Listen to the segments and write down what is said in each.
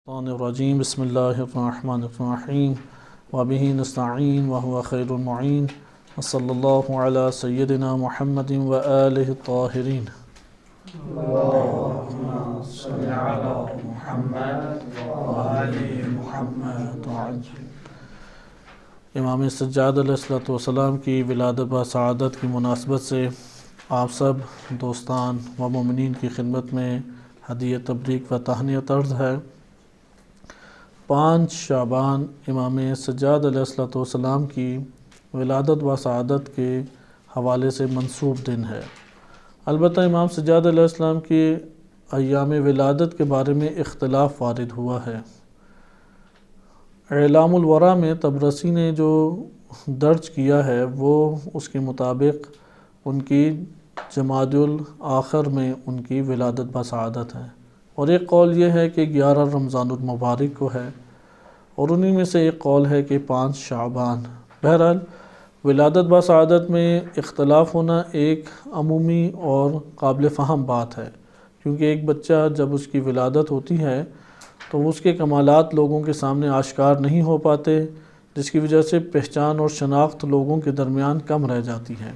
الشیطان الرجیم بسم اللہ الرحمن الرحیم وبہ نستعین وهو خیر المعین وصلی اللہ علی سیدنا محمد وآلہ الطاہرین اللہم صلی علی محمد وآل محمد امام سجاد علیہ السلام کی ولادت و سعادت کی مناسبت سے آپ سب دوستان و مومنین کی خدمت میں ہدیہ تبریک و تہنیت عرض ہے۔ 5 شعبان امام سجاد علیہ السلام کی ولادت و سعادت کے حوالے سے منسوب دن ہے۔ البتہ امام سجاد علیہ السلام کی ایام ولادت کے بارے میں اختلاف وارد ہوا ہے۔ اعلام الورا میں طبرسی نے جو درج کیا ہے وہ اس کے مطابق ان کی جمادی الاخر میں ان کی ولادت و سعادت ہے، اور ایک قول یہ ہے کہ 11 رمضان المبارک کو ہے، اور انہی میں سے ایک قول ہے کہ 5 شعبان۔ بہرحال ولادت و سعادت میں اختلاف ہونا ایک عمومی اور قابل فہم بات ہے، کیونکہ ایک بچہ جب اس کی ولادت ہوتی ہے تو اس کے کمالات لوگوں کے سامنے آشکار نہیں ہو پاتے، جس کی وجہ سے پہچان اور شناخت لوگوں کے درمیان کم رہ جاتی ہے۔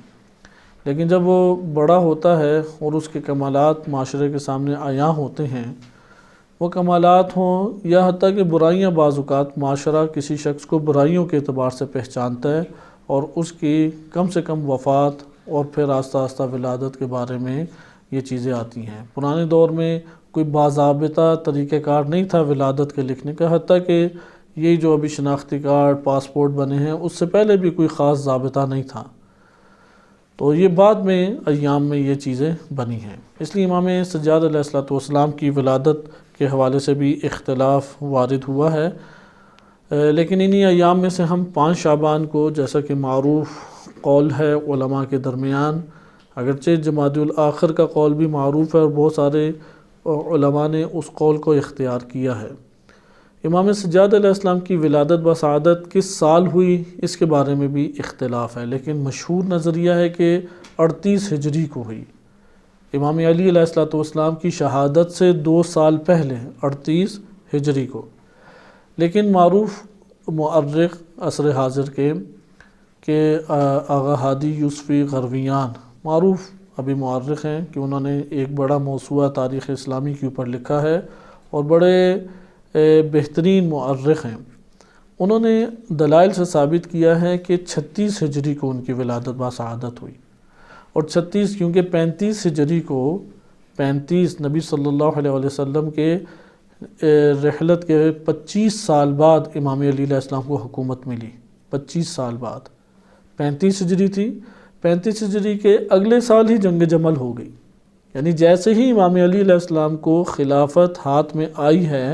لیکن جب وہ بڑا ہوتا ہے اور اس کے کمالات معاشرے کے سامنے عیاں ہوتے ہیں، وہ کمالات ہوں یا حتیٰ کہ برائیاں، بعض اوقات معاشرہ کسی شخص کو برائیوں کے اعتبار سے پہچانتا ہے اور اس کی کم سے کم وفات اور پھر آہستہ آہستہ ولادت کے بارے میں یہ چیزیں آتی ہیں۔ پرانے دور میں کوئی باضابطہ طریقہ کار نہیں تھا ولادت کے لکھنے کا، حتیٰ کہ یہ جو ابھی شناختی کارڈ، پاسپورٹ بنے ہیں، اس سے پہلے بھی کوئی خاص ضابطہ نہیں تھا، تو یہ بعد میں ایام میں یہ چیزیں بنی ہیں۔ اس لیے امام سجاد علیہ السلام کی ولادت کے حوالے سے بھی اختلاف وارد ہوا ہے، لیکن انہی ایام میں سے ہم 5 شعبان کو، جیسا کہ معروف قول ہے علماء کے درمیان، اگرچہ جمادی الاخر کا قول بھی معروف ہے اور بہت سارے علماء نے اس قول کو اختیار کیا ہے۔ امام سجاد علیہ السلام کی ولادت و سعادت کس سال ہوئی اس کے بارے میں بھی اختلاف ہے، لیکن مشہور نظریہ ہے کہ 38 ہجری کو ہوئی۔ امام علی علیہ السلام کی شہادت سے 2 سال پہلے 38 ہجری کو، لیکن معروف مؤرخ عصر حاضر کے کہ آغا ہادی یوسفی غرویان معروف ابھی مؤرخ ہیں کہ انہوں نے ایک بڑا موسوعہ تاریخ اسلامی کے اوپر لکھا ہے اور بڑے بہترین مؤرخ ہیں۔ انہوں نے دلائل سے ثابت کیا ہے کہ 36 ہجری کو ان کی ولادت و سعادت ہوئی، اور 36 کیونکہ 35 ہجری کو 35 نبی صلی اللہ علیہ وسلم کے رحلت کے 25 سال بعد امام علی علیہ السلام کو حکومت ملی۔ 25 سال بعد 35 ہجری تھی، 35 ہجری کے اگلے سال ہی جنگ جمل ہو گئی، یعنی جیسے ہی امام علی علیہ السلام کو خلافت ہاتھ میں آئی ہے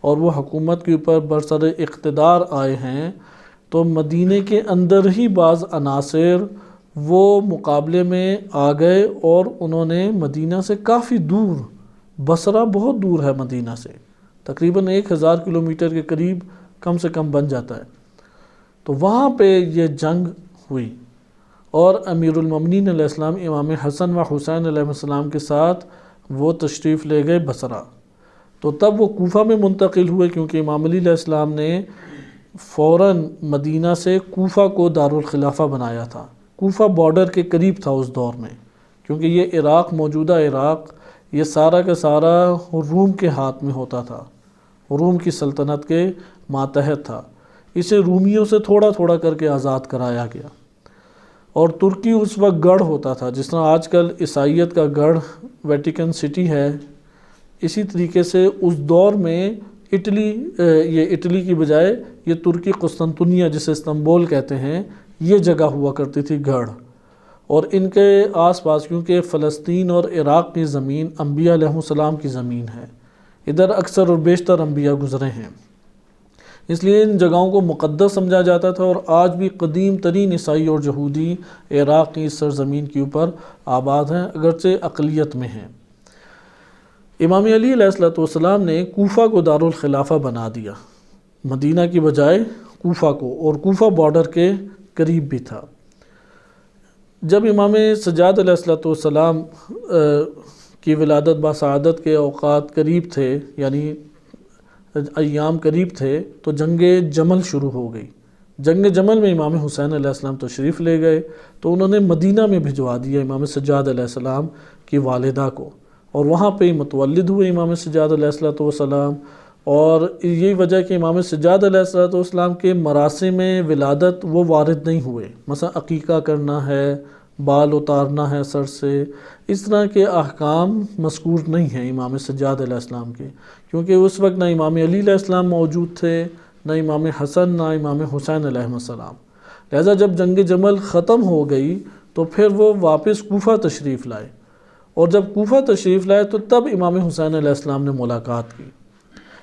اور وہ حکومت کے اوپر برسر اقتدار آئے ہیں، تو مدینہ کے اندر ہی بعض عناصر وہ مقابلے میں آ گئے اور انہوں نے مدینہ سے کافی دور، بصرہ بہت دور ہے مدینہ سے، تقریباً 1000 کلومیٹر کے قریب کم سے کم بن جاتا ہے، تو وہاں پہ یہ جنگ ہوئی اور امیر المومنین علیہ السلام امام حسن و حسین علیہ السلام کے ساتھ وہ تشریف لے گئے بصرہ، تو تب وہ کوفہ میں منتقل ہوئے، کیونکہ امام علی علیہ السلام نے فوراً مدینہ سے کوفہ کو دارالخلافہ بنایا تھا۔ کوفہ بارڈر کے قریب تھا اس دور میں، کیونکہ یہ عراق، موجودہ عراق، یہ سارا کا سارا روم کے ہاتھ میں ہوتا تھا، روم کی سلطنت کے ماتحت تھا، اسے رومیوں سے تھوڑا تھوڑا کر کے آزاد کرایا گیا، اور ترکی اس وقت گڑھ ہوتا تھا، جس طرح آج کل عیسائیت کا گڑھ ویٹیکن سٹی ہے، اسی طریقے سے اس دور میں یہ اٹلی کی بجائے یہ ترکی قسطنطنیہ جسے استنبول کہتے ہیں، یہ جگہ ہوا کرتی تھی گڑھ، اور ان کے آس پاس کیونکہ فلسطین اور عراق کی زمین انبیاء علیہ السلام کی زمین ہے، ادھر اکثر اور بیشتر انبیاء گزرے ہیں، اس لیے ان جگہوں کو مقدس سمجھا جاتا تھا، اور آج بھی قدیم ترین عیسائی اور یہودی عراق کی سرزمین کے اوپر آباد ہیں، اگرچہ اقلیت میں ہیں۔ امام علی علیہ السلام نے کوفہ کو دارالخلافہ بنا دیا، مدینہ کی بجائے کوفہ کو، اور کوفہ بارڈر کے قریب بھی تھا۔ جب امام سجاد علیہ السلام کی ولادت با سعادت کے اوقات قریب تھے، یعنی ایام قریب تھے تو جنگ جمل شروع ہو گئی۔ جنگ جمل میں امام حسین علیہ السلام تشریف لے گئے تو انہوں نے مدینہ میں بھجوا دیا امام سجاد علیہ السلام کی والدہ کو، اور وہاں پہ متولد ہوئے امام سجاد علیہ السلام۔ اور یہی وجہ کہ امام سجاد علیہ السلام کے مراسم ولادت وہ وارد نہیں ہوئے، مثلا عقیقہ کرنا ہے، بال اتارنا ہے سر سے، اس طرح کے احکام مذکور نہیں ہیں امام سجاد علیہ السلام کے، کیونکہ اس وقت نہ امام علی علیہ السلام موجود تھے، نہ امام حسن، نہ امام حسین علیہ السلام۔ لہذا جب جنگ جمل ختم ہو گئی تو پھر وہ واپس کوفہ تشریف لائے، اور جب کوفہ تشریف لائے تو تب امام حسین علیہ السلام نے ملاقات کی۔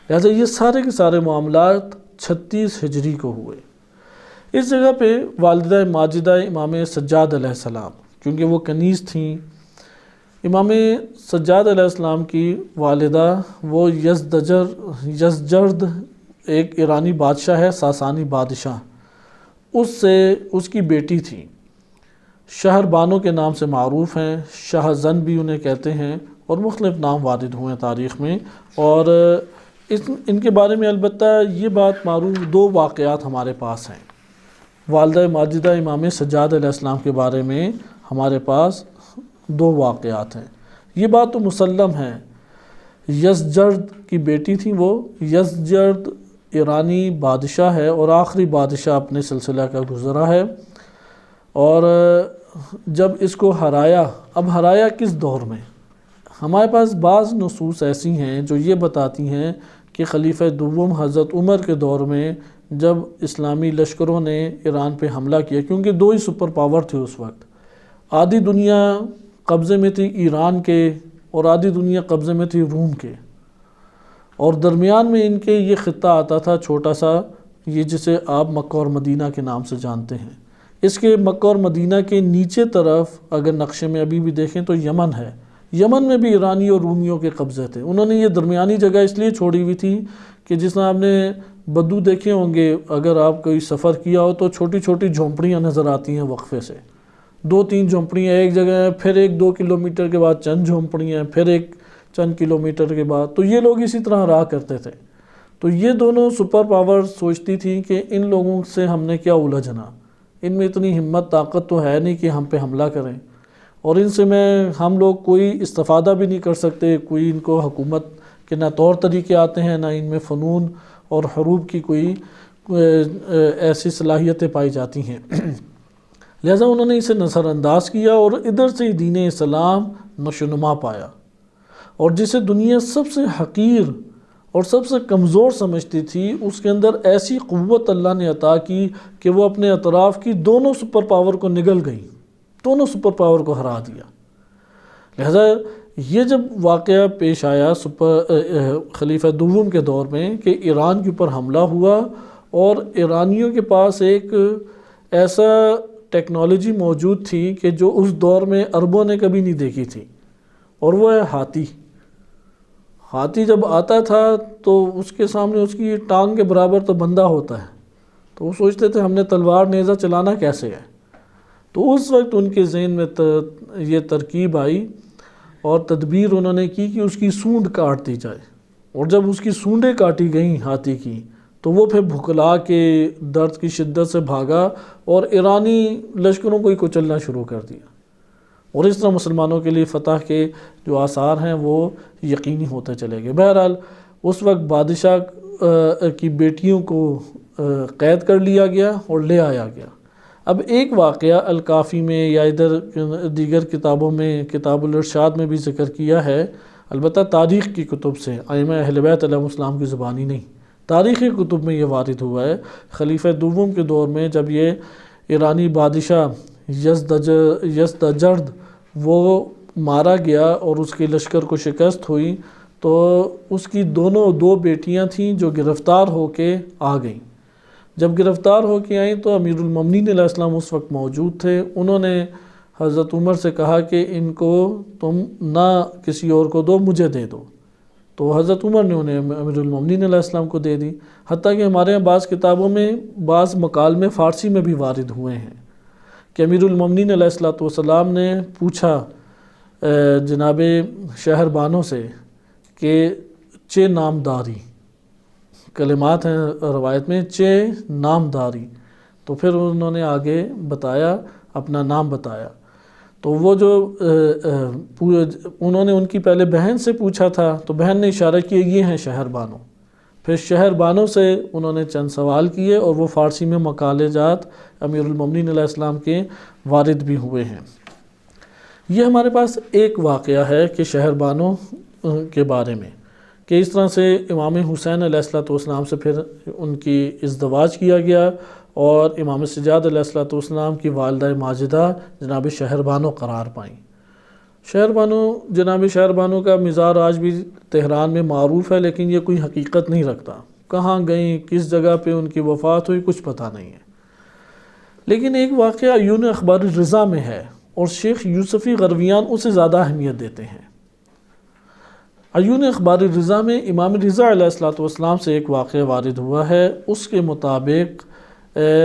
لہذا یہ سارے کے سارے معاملات 36 ہجری کو ہوئے۔ اس جگہ پہ والدہ ماجدہ امام سجاد علیہ السلام، کیونکہ وہ کنیز تھیں، امام سجاد علیہ السلام کی والدہ وہ یزدجرد ایک ایرانی بادشاہ ہے، ساسانی بادشاہ، اس کی بیٹی تھی، شہر بانو کے نام سے معروف ہیں، شاہ زن بھی انہیں کہتے ہیں، اور مختلف نام وارد ہوئے ہیں تاریخ میں۔ اور ان کے بارے میں البتہ یہ بات معروف، 2 واقعات ہمارے پاس ہیں والدہ ماجدہ امام سجاد علیہ السلام کے بارے میں، ہمارے پاس 2 واقعات ہیں۔ یہ بات تو مسلم ہے، یزدجرد کی بیٹی تھی، وہ یزدجرد ایرانی بادشاہ ہے اور آخری بادشاہ اپنے سلسلہ کا گزرا ہے، اور جب اس کو ہرایا، اب ہرایا کس دور میں؟ ہمارے پاس بعض نصوص ایسی ہیں جو یہ بتاتی ہیں کہ خلیفہ دوم حضرت عمر کے دور میں جب اسلامی لشکروں نے ایران پہ حملہ کیا، کیونکہ 2 ہی سپر پاور تھے اس وقت، آدھی دنیا قبضے میں تھی ایران کے اور آدھی دنیا قبضے میں تھی روم کے، اور درمیان میں ان کے یہ خطہ آتا تھا چھوٹا سا، یہ جسے آپ مکہ اور مدینہ کے نام سے جانتے ہیں۔ اس کے مکہ اور مدینہ کے نیچے طرف اگر نقشے میں ابھی بھی دیکھیں تو یمن ہے، یمن میں بھی ایرانی اور رومیوں کے قبضے تھے۔ انہوں نے یہ درمیانی جگہ اس لیے چھوڑی ہوئی تھی کہ جس طرح آپ نے بدو دیکھے ہوں گے، اگر آپ کوئی سفر کیا ہو تو چھوٹی چھوٹی جھونپڑیاں نظر آتی ہیں وقفے سے، 2-3 جھونپڑیاں ایک جگہ ہیں، پھر 1-2 کلومیٹر کے بعد چند جھونپڑیاں ہیں، پھر ایک چند کلومیٹر کے بعد، تو یہ لوگ اسی طرح رہا کرتے تھے۔ تو یہ دونوں سپر پاور سوچتی تھیں کہ ان لوگوں سے ہم نے کیا الجھنا، ان میں اتنی ہمت طاقت تو ہے نہیں کہ ہم پہ حملہ کریں، اور ان سے ہم لوگ کوئی استفادہ بھی نہیں کر سکتے، کوئی ان کو حکومت کے نہ طور طریقے آتے ہیں، نہ ان میں فنون اور حروب کی کوئی ایسی صلاحیتیں پائی جاتی ہیں۔ لہذا انہوں نے اسے نظر انداز کیا اور ادھر سے دین اسلام نشوونما پایا، اور جسے دنیا سب سے حقیر اور سب سے کمزور سمجھتی تھی، اس کے اندر ایسی قوت اللہ نے عطا کی کہ وہ اپنے اطراف کی دونوں سپر پاور کو نگل گئی، دونوں سپر پاور کو ہرا دیا۔ لہذا یہ جب واقعہ پیش آیا خلیفہ دوم کے دور میں کہ ایران کے اوپر حملہ ہوا، اور ایرانیوں کے پاس ایک ایسا ٹیکنالوجی موجود تھی کہ جو اس دور میں عربوں نے کبھی نہیں دیکھی تھی، اور وہ ہے ہاتھی۔ ہاتھی جب آتا تھا تو اس کے سامنے اس کی ٹانگ کے برابر تو بندہ ہوتا ہے، تو وہ سوچتے تھے ہم نے تلوار نیزہ چلانا کیسے ہے۔ تو اس وقت ان کے ذہن میں یہ ترکیب آئی اور تدبیر انہوں نے کی کہ اس کی سونڈ کاٹ دی جائے، اور جب اس کی سونڈیں کاٹی گئیں ہاتھی کی تو وہ پھر بھکلا کے درد کی شدت سے بھاگا اور ایرانی لشکروں کو ہی کچلنا شروع کر دیا، اور اس طرح مسلمانوں کے لیے فتح کے جو آثار ہیں وہ یقینی ہوتے چلے گئے۔ بہرحال اس وقت بادشاہ کی بیٹیوں کو قید کر لیا گیا اور لے آیا گیا۔ اب ایک واقعہ الکافی میں یا ادھر دیگر کتابوں میں، کتاب الارشاد میں بھی ذکر کیا ہے، البتہ تاریخ کی کتب سے، ائمہ اہل بیت علیہ السلام کی زبانی نہیں، تاریخی کتب میں یہ وارد ہوا ہے۔ خلیفہ دوم کے دور میں جب یہ ایرانی بادشاہ یزدجرد وہ مارا گیا اور اس کے لشکر کو شکست ہوئی، تو اس کی دو بیٹیاں تھیں جو گرفتار ہو کے آ گئیں۔ جب گرفتار ہو کے آئیں تو امیر المومنین علیہ السلام اس وقت موجود تھے، انہوں نے حضرت عمر سے کہا کہ ان کو تم نہ کسی اور کو دو، مجھے دے دو، تو حضرت عمر نے انہیں امیر المومنین علیہ السلام کو دے دی۔ حتیٰ کہ ہمارے یہاں بعض کتابوں میں بعض مکالمے فارسی میں بھی وارد ہوئے ہیں کہ امیر المومنین علیہ السلام نے پوچھا جناب شہر بانو سے کہ چے نامداری، کلمات ہیں روایت میں، چے نامداری، تو پھر انہوں نے آگے بتایا، اپنا نام بتایا. تو وہ جو انہوں نے ان کی پہلے بہن سے پوچھا تھا، تو بہن نے اشارہ کیا یہ ہیں شہر بانو. پھر شہر بانو سے انہوں نے چند سوال کیے، اور وہ فارسی میں مقالے جات امیر المومنین علیہ السلام کے وارد بھی ہوئے ہیں. یہ ہمارے پاس ایک واقعہ ہے کہ شہر بانو کے بارے میں، کہ اس طرح سے امام حسین علیہ السلام سے پھر ان کی ازدواج کیا گیا، اور امام سجاد علیہ السلام کی والدہ ماجدہ جناب شہر بانو قرار پائیں. شہر بانو، جناب شہر بانو کا مزار آج بھی تہران میں معروف ہے، لیکن یہ کوئی حقیقت نہیں رکھتا. کہاں گئیں، کس جگہ پہ ان کی وفات ہوئی، کچھ پتہ نہیں ہے. لیکن ایک واقعہ عیون اخبار رضا میں ہے، اور شیخ یوسفی غرویان اسے زیادہ اہمیت دیتے ہیں. عیون اخبار رضا میں امام رضا علیہ السلام سے ایک واقعہ وارد ہوا ہے. اس کے مطابق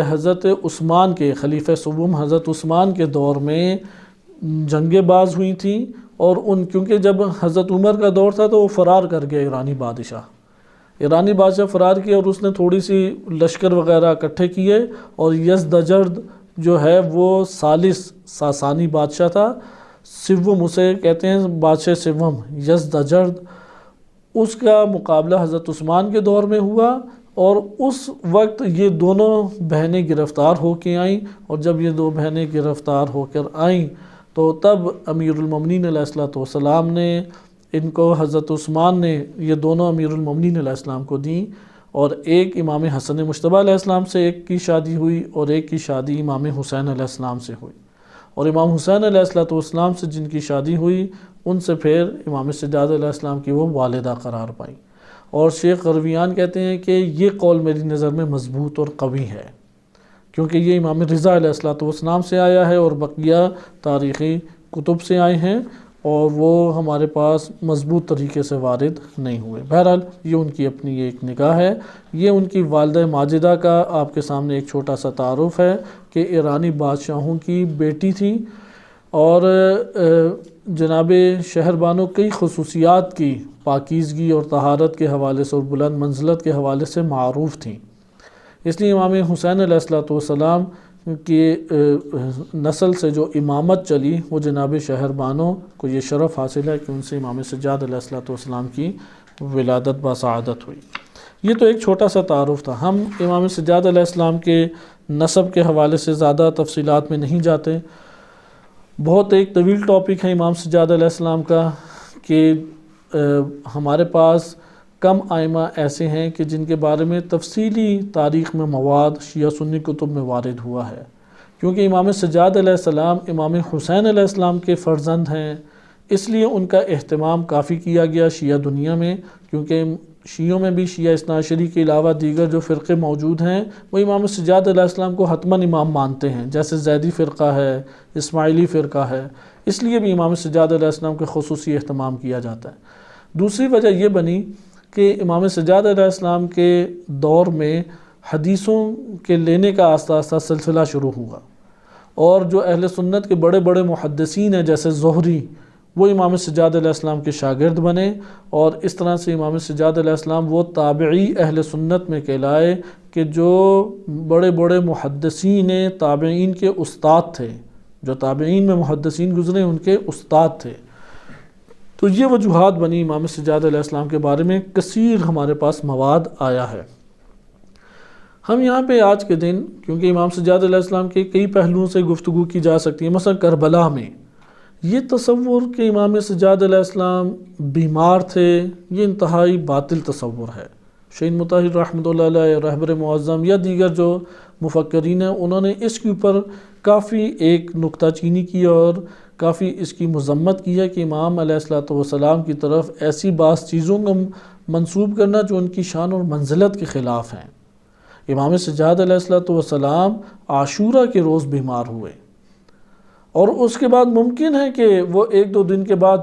حضرت عثمان کے خلیفہ سوم حضرت عثمان کے دور میں جنگیں باز ہوئی تھیں، اور کیونکہ جب حضرت عمر کا دور تھا تو وہ فرار کر گیا ایرانی بادشاہ فرار کیا، اور اس نے تھوڑی سی لشکر وغیرہ اکٹھے کیے، اور یزدجرد جو ہے وہ ثالث ساسانی بادشاہ تھا، سوم اسے کہتے ہیں، بادشاہ سوم یزدجرد، اس کا مقابلہ حضرت عثمان کے دور میں ہوا. اور اس وقت یہ دونوں بہنیں گرفتار ہو کے آئیں، اور جب یہ دو بہنیں گرفتار ہو کر آئیں تو تب امیر المومنین علیہ السلام نے ان کو، حضرت عثمان نے یہ دونوں امیر المومنین علیہ السلام کو دیں، اور ایک امام حسن مجتبیٰ علیہ السلام سے ایک کی شادی ہوئی، اور ایک کی شادی امام حسین علیہ السلام سے ہوئی. اور امام حسین علیہ السلام سے جن کی شادی ہوئی، ان سے پھر امام سجاد علیہ السلام کی وہ والدہ قرار پائیں. اور شیخ غرویان کہتے ہیں کہ یہ قول میری نظر میں مضبوط اور قوی ہے، کیونکہ یہ امام رضا علیہ السلام سے آیا ہے، اور بقیہ تاریخی کتب سے آئے ہیں، اور وہ ہمارے پاس مضبوط طریقے سے وارد نہیں ہوئے. بہرحال یہ ان کی اپنی ایک نگاہ ہے. یہ ان کی والدہ ماجدہ کا آپ کے سامنے ایک چھوٹا سا تعارف ہے کہ ایرانی بادشاہوں کی بیٹی تھی، اور جناب شہر بانو کئی خصوصیات کی پاکیزگی اور طہارت کے حوالے سے اور بلند منزلت کے حوالے سے معروف تھیں. اس لیے امام حسین علیہ السلام کی نسل سے جو امامت چلی، وہ جناب شہر بانو کو یہ شرف حاصل ہے کہ ان سے امام سجاد علیہ السلام کی ولادت بسعادت ہوئی. یہ تو ایک چھوٹا سا تعارف تھا. ہم امام سجاد علیہ السلام کے نسب کے حوالے سے زیادہ تفصیلات میں نہیں جاتے. بہت ایک طویل ٹاپک ہے امام سجاد علیہ السلام کا، کہ ہمارے پاس کم ائمہ ایسے ہیں کہ جن کے بارے میں تفصیلی تاریخ میں مواد شیعہ سنی کتب میں وارد ہوا ہے. کیونکہ امام سجاد علیہ السلام امام حسین علیہ السلام کے فرزند ہیں، اس لیے ان کا اہتمام کافی کیا گیا شیعہ دنیا میں. کیونکہ شیعوں میں بھی شیعہ اثنا عشری کے علاوہ دیگر جو فرقے موجود ہیں، وہ امام سجاد علیہ السلام کو حتماً امام مانتے ہیں، جیسے زیدی فرقہ ہے، اسماعیلی فرقہ ہے. اس لیے بھی امام سجاد علیہ السلام کے خصوصی اہتمام کیا جاتا ہے. دوسری وجہ یہ بنی کہ امام سجاد علیہ السلام کے دور میں حدیثوں کے لینے کا آہستہ آہستہ سلسلہ شروع ہوا، اور جو اہل سنت کے بڑے بڑے محدثین ہیں جیسے زہری، وہ امام سجاد علیہ السلام کے شاگرد بنے، اور اس طرح سے امام سجاد علیہ السلام وہ تابعی اہل سنت میں کہلائے کہ جو بڑے بڑے محدثین تابعین کے استاد تھے، جو تابعین میں محدثین گزرے ان کے استاد تھے. تو یہ وجوہات بنی امام سجاد علیہ السلام کے بارے میں کثیر ہمارے پاس مواد آیا ہے. ہم یہاں پہ آج کے دن، کیونکہ امام سجاد علیہ السلام کے کئی پہلوؤں سے گفتگو کی جا سکتی ہے، مثلا کربلا میں یہ تصور کہ امام سجاد علیہ السلام بیمار تھے، یہ انتہائی باطل تصور ہے. شہین مطہر رحمۃ اللہ علیہ، رہبر معظم یا دیگر جو مفکرین ہیں، انہوں نے اس کے اوپر کافی ایک نکتہ چینی کی اور کافی اس کی مذمت کی ہے کہ امام علیہ السلام کی طرف ایسی بعض چیزوں کو منسوب کرنا جو ان کی شان اور منزلت کے خلاف ہیں. امام سجاد علیہ السلام عاشورہ کے روز بیمار ہوئے، اور اس کے بعد ممکن ہے کہ وہ ایک دو دن کے بعد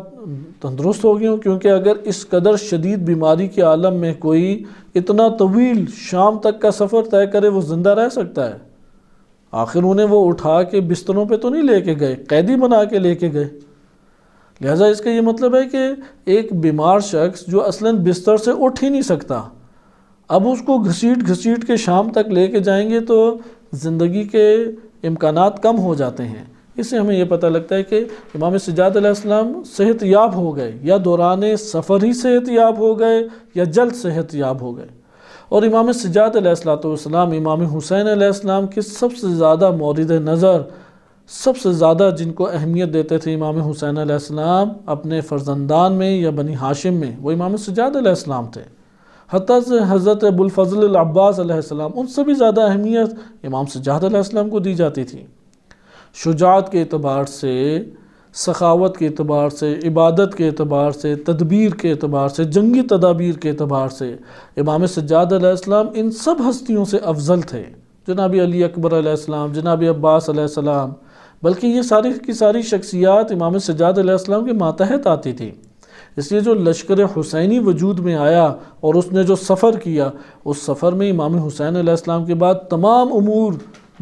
تندرست ہو گئے ہوں، کیونکہ اگر اس قدر شدید بیماری کے عالم میں کوئی اتنا طویل شام تک کا سفر طے کرے، وہ زندہ رہ سکتا ہے؟ آخر انہیں وہ اٹھا کے بستروں پہ تو نہیں لے کے گئے، قیدی بنا کے لے کے گئے. لہٰذا اس کا یہ مطلب ہے کہ ایک بیمار شخص جو اصلاً بستر سے اٹھ ہی نہیں سکتا، اب اس کو گھسیٹ کے شام تک لے کے جائیں گے تو زندگی کے امکانات کم ہو جاتے ہیں۔ اس سے ہمیں یہ پتہ لگتا ہے کہ امام سجاد علیہ السلام صحت یاب ہو گئے، یا دوران سفر ہی صحت یاب ہو گئے یا جلد صحت یاب ہو گئے۔ اور امام سجاد علیہ السلام امام حسین علیہ السلام کے سب سے زیادہ مورد نظر، سب سے زیادہ جن کو اہمیت دیتے تھے امام حسین علیہ السلام اپنے فرزندان میں یا بنی ہاشم میں، وہ امام سجاد علیہ السلام تھے۔ حتیٰ سے حضرت ابوالفضل العباس علیہ السلام، ان سے بھی زیادہ اہمیت امام سجاد علیہ السلام کو دی جاتی تھی۔ شجاعت کے اعتبار سے، سخاوت کے اعتبار سے، عبادت کے اعتبار سے، تدبیر کے اعتبار سے، جنگی تدابیر کے اعتبار سے امام سجاد علیہ السلام ان سب ہستیوں سے افضل تھے۔ جناب علی اکبر علیہ السلام، جناب عباس علیہ السلام، بلکہ یہ ساری کی ساری شخصیات امام سجاد علیہ السلام کے ماتحت آتی تھی۔ اس لیے جو لشکر حسینی وجود میں آیا اور اس نے جو سفر کیا، اس سفر میں امام حسین علیہ السلام کے بعد تمام امور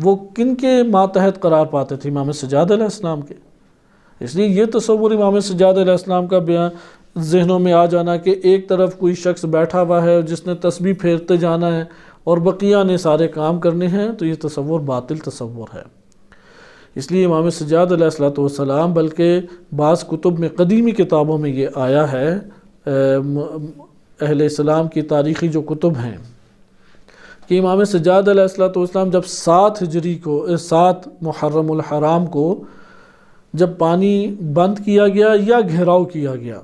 وہ کن کے ماتحت قرار پاتے تھے؟ امام سجاد علیہ السلام کے۔ اس لیے یہ تصور امام سجاد علیہ السلام کا بیان ذہنوں میں آ جانا کہ ایک طرف کوئی شخص بیٹھا ہوا ہے جس نے تسبیح پھیرتے جانا ہے اور بقیہ نے سارے کام کرنے ہیں، تو یہ تصور باطل تصور ہے۔ اس لیے امام سجاد علیہ السلام، بلکہ بعض کتب میں، قدیمی کتابوں میں یہ آیا ہے، اہل اسلام کی تاریخی جو کتب ہیں، کہ امام سجاد علیہ السلام جب 7 ہجری کو، 7 محرم الحرام کو جب پانی بند کیا گیا یا گھیراؤ کیا گیا،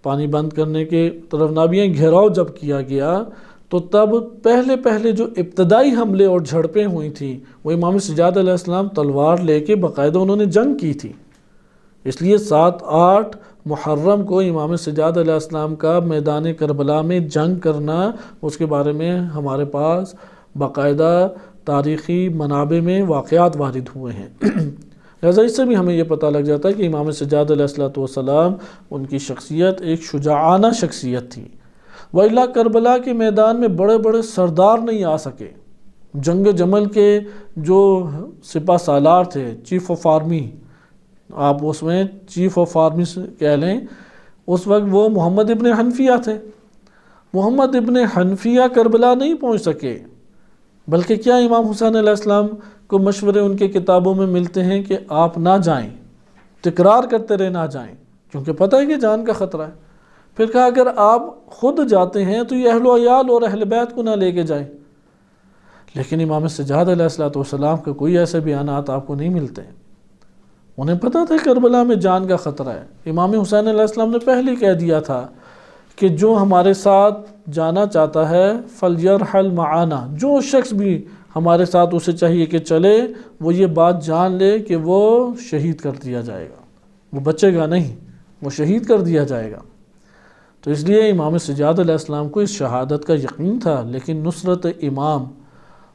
پانی بند کرنے کے طرف نہ بھی گھیراؤ جب کیا گیا، تو تب پہلے جو ابتدائی حملے اور جھڑپیں ہوئی تھیں، وہ امام سجاد علیہ السلام تلوار لے کے باقاعدہ انہوں نے جنگ کی تھی۔ اس لیے 7-8 محرم کو امام سجاد علیہ السلام کا میدان کربلا میں جنگ کرنا، اس کے بارے میں ہمارے پاس باقاعدہ تاریخی منابع میں واقعات وارد ہوئے ہیں۔ لہذا اس سے بھی ہمیں یہ پتہ لگ جاتا ہے کہ امام سجاد علیہ السلام ان کی شخصیت ایک شجاعانہ شخصیت تھی۔ وَإِلَّا کربلا کے میدان میں بڑے بڑے سردار نہیں آ سکے۔ جنگ جمل کے جو سپہ سالار تھے، چیف آف آرمی، آپ اس میں چیف آف آرمی کہہ لیں، اس وقت وہ محمد ابن حنفیہ تھے۔ محمد ابن حنفیہ کربلا نہیں پہنچ سکے، بلکہ کیا امام حسین علیہ السلام کو مشورے ان کے کتابوں میں ملتے ہیں کہ آپ نہ جائیں، تکرار کرتے رہے نہ جائیں، کیونکہ پتہ ہے کہ جان کا خطرہ ہے۔ پھر کہا اگر آپ خود جاتے ہیں تو یہ اہل و عیال اور اہل بیت کو نہ لے کے جائیں۔ لیکن امام سجاد علیہ السلام کا کوئی ایسے بیانات آپ کو نہیں ملتے۔ انہیں پتہ تھا کربلا میں جان کا خطرہ ہے۔ امام حسین علیہ السلام نے پہلے کہہ دیا تھا کہ جو ہمارے ساتھ جانا چاہتا ہے فَلْيَرْحَلْ مَعَانَا، جو شخص بھی ہمارے ساتھ اسے چاہیے کہ چلے، وہ یہ بات جان لے کہ وہ شہید کر دیا جائے گا، وہ بچے گا نہیں، وہ شہید کر دیا جائے گا۔ تو اس لیے امام سجاد علیہ السلام کو اس شہادت کا یقین تھا، لیکن نصرت امام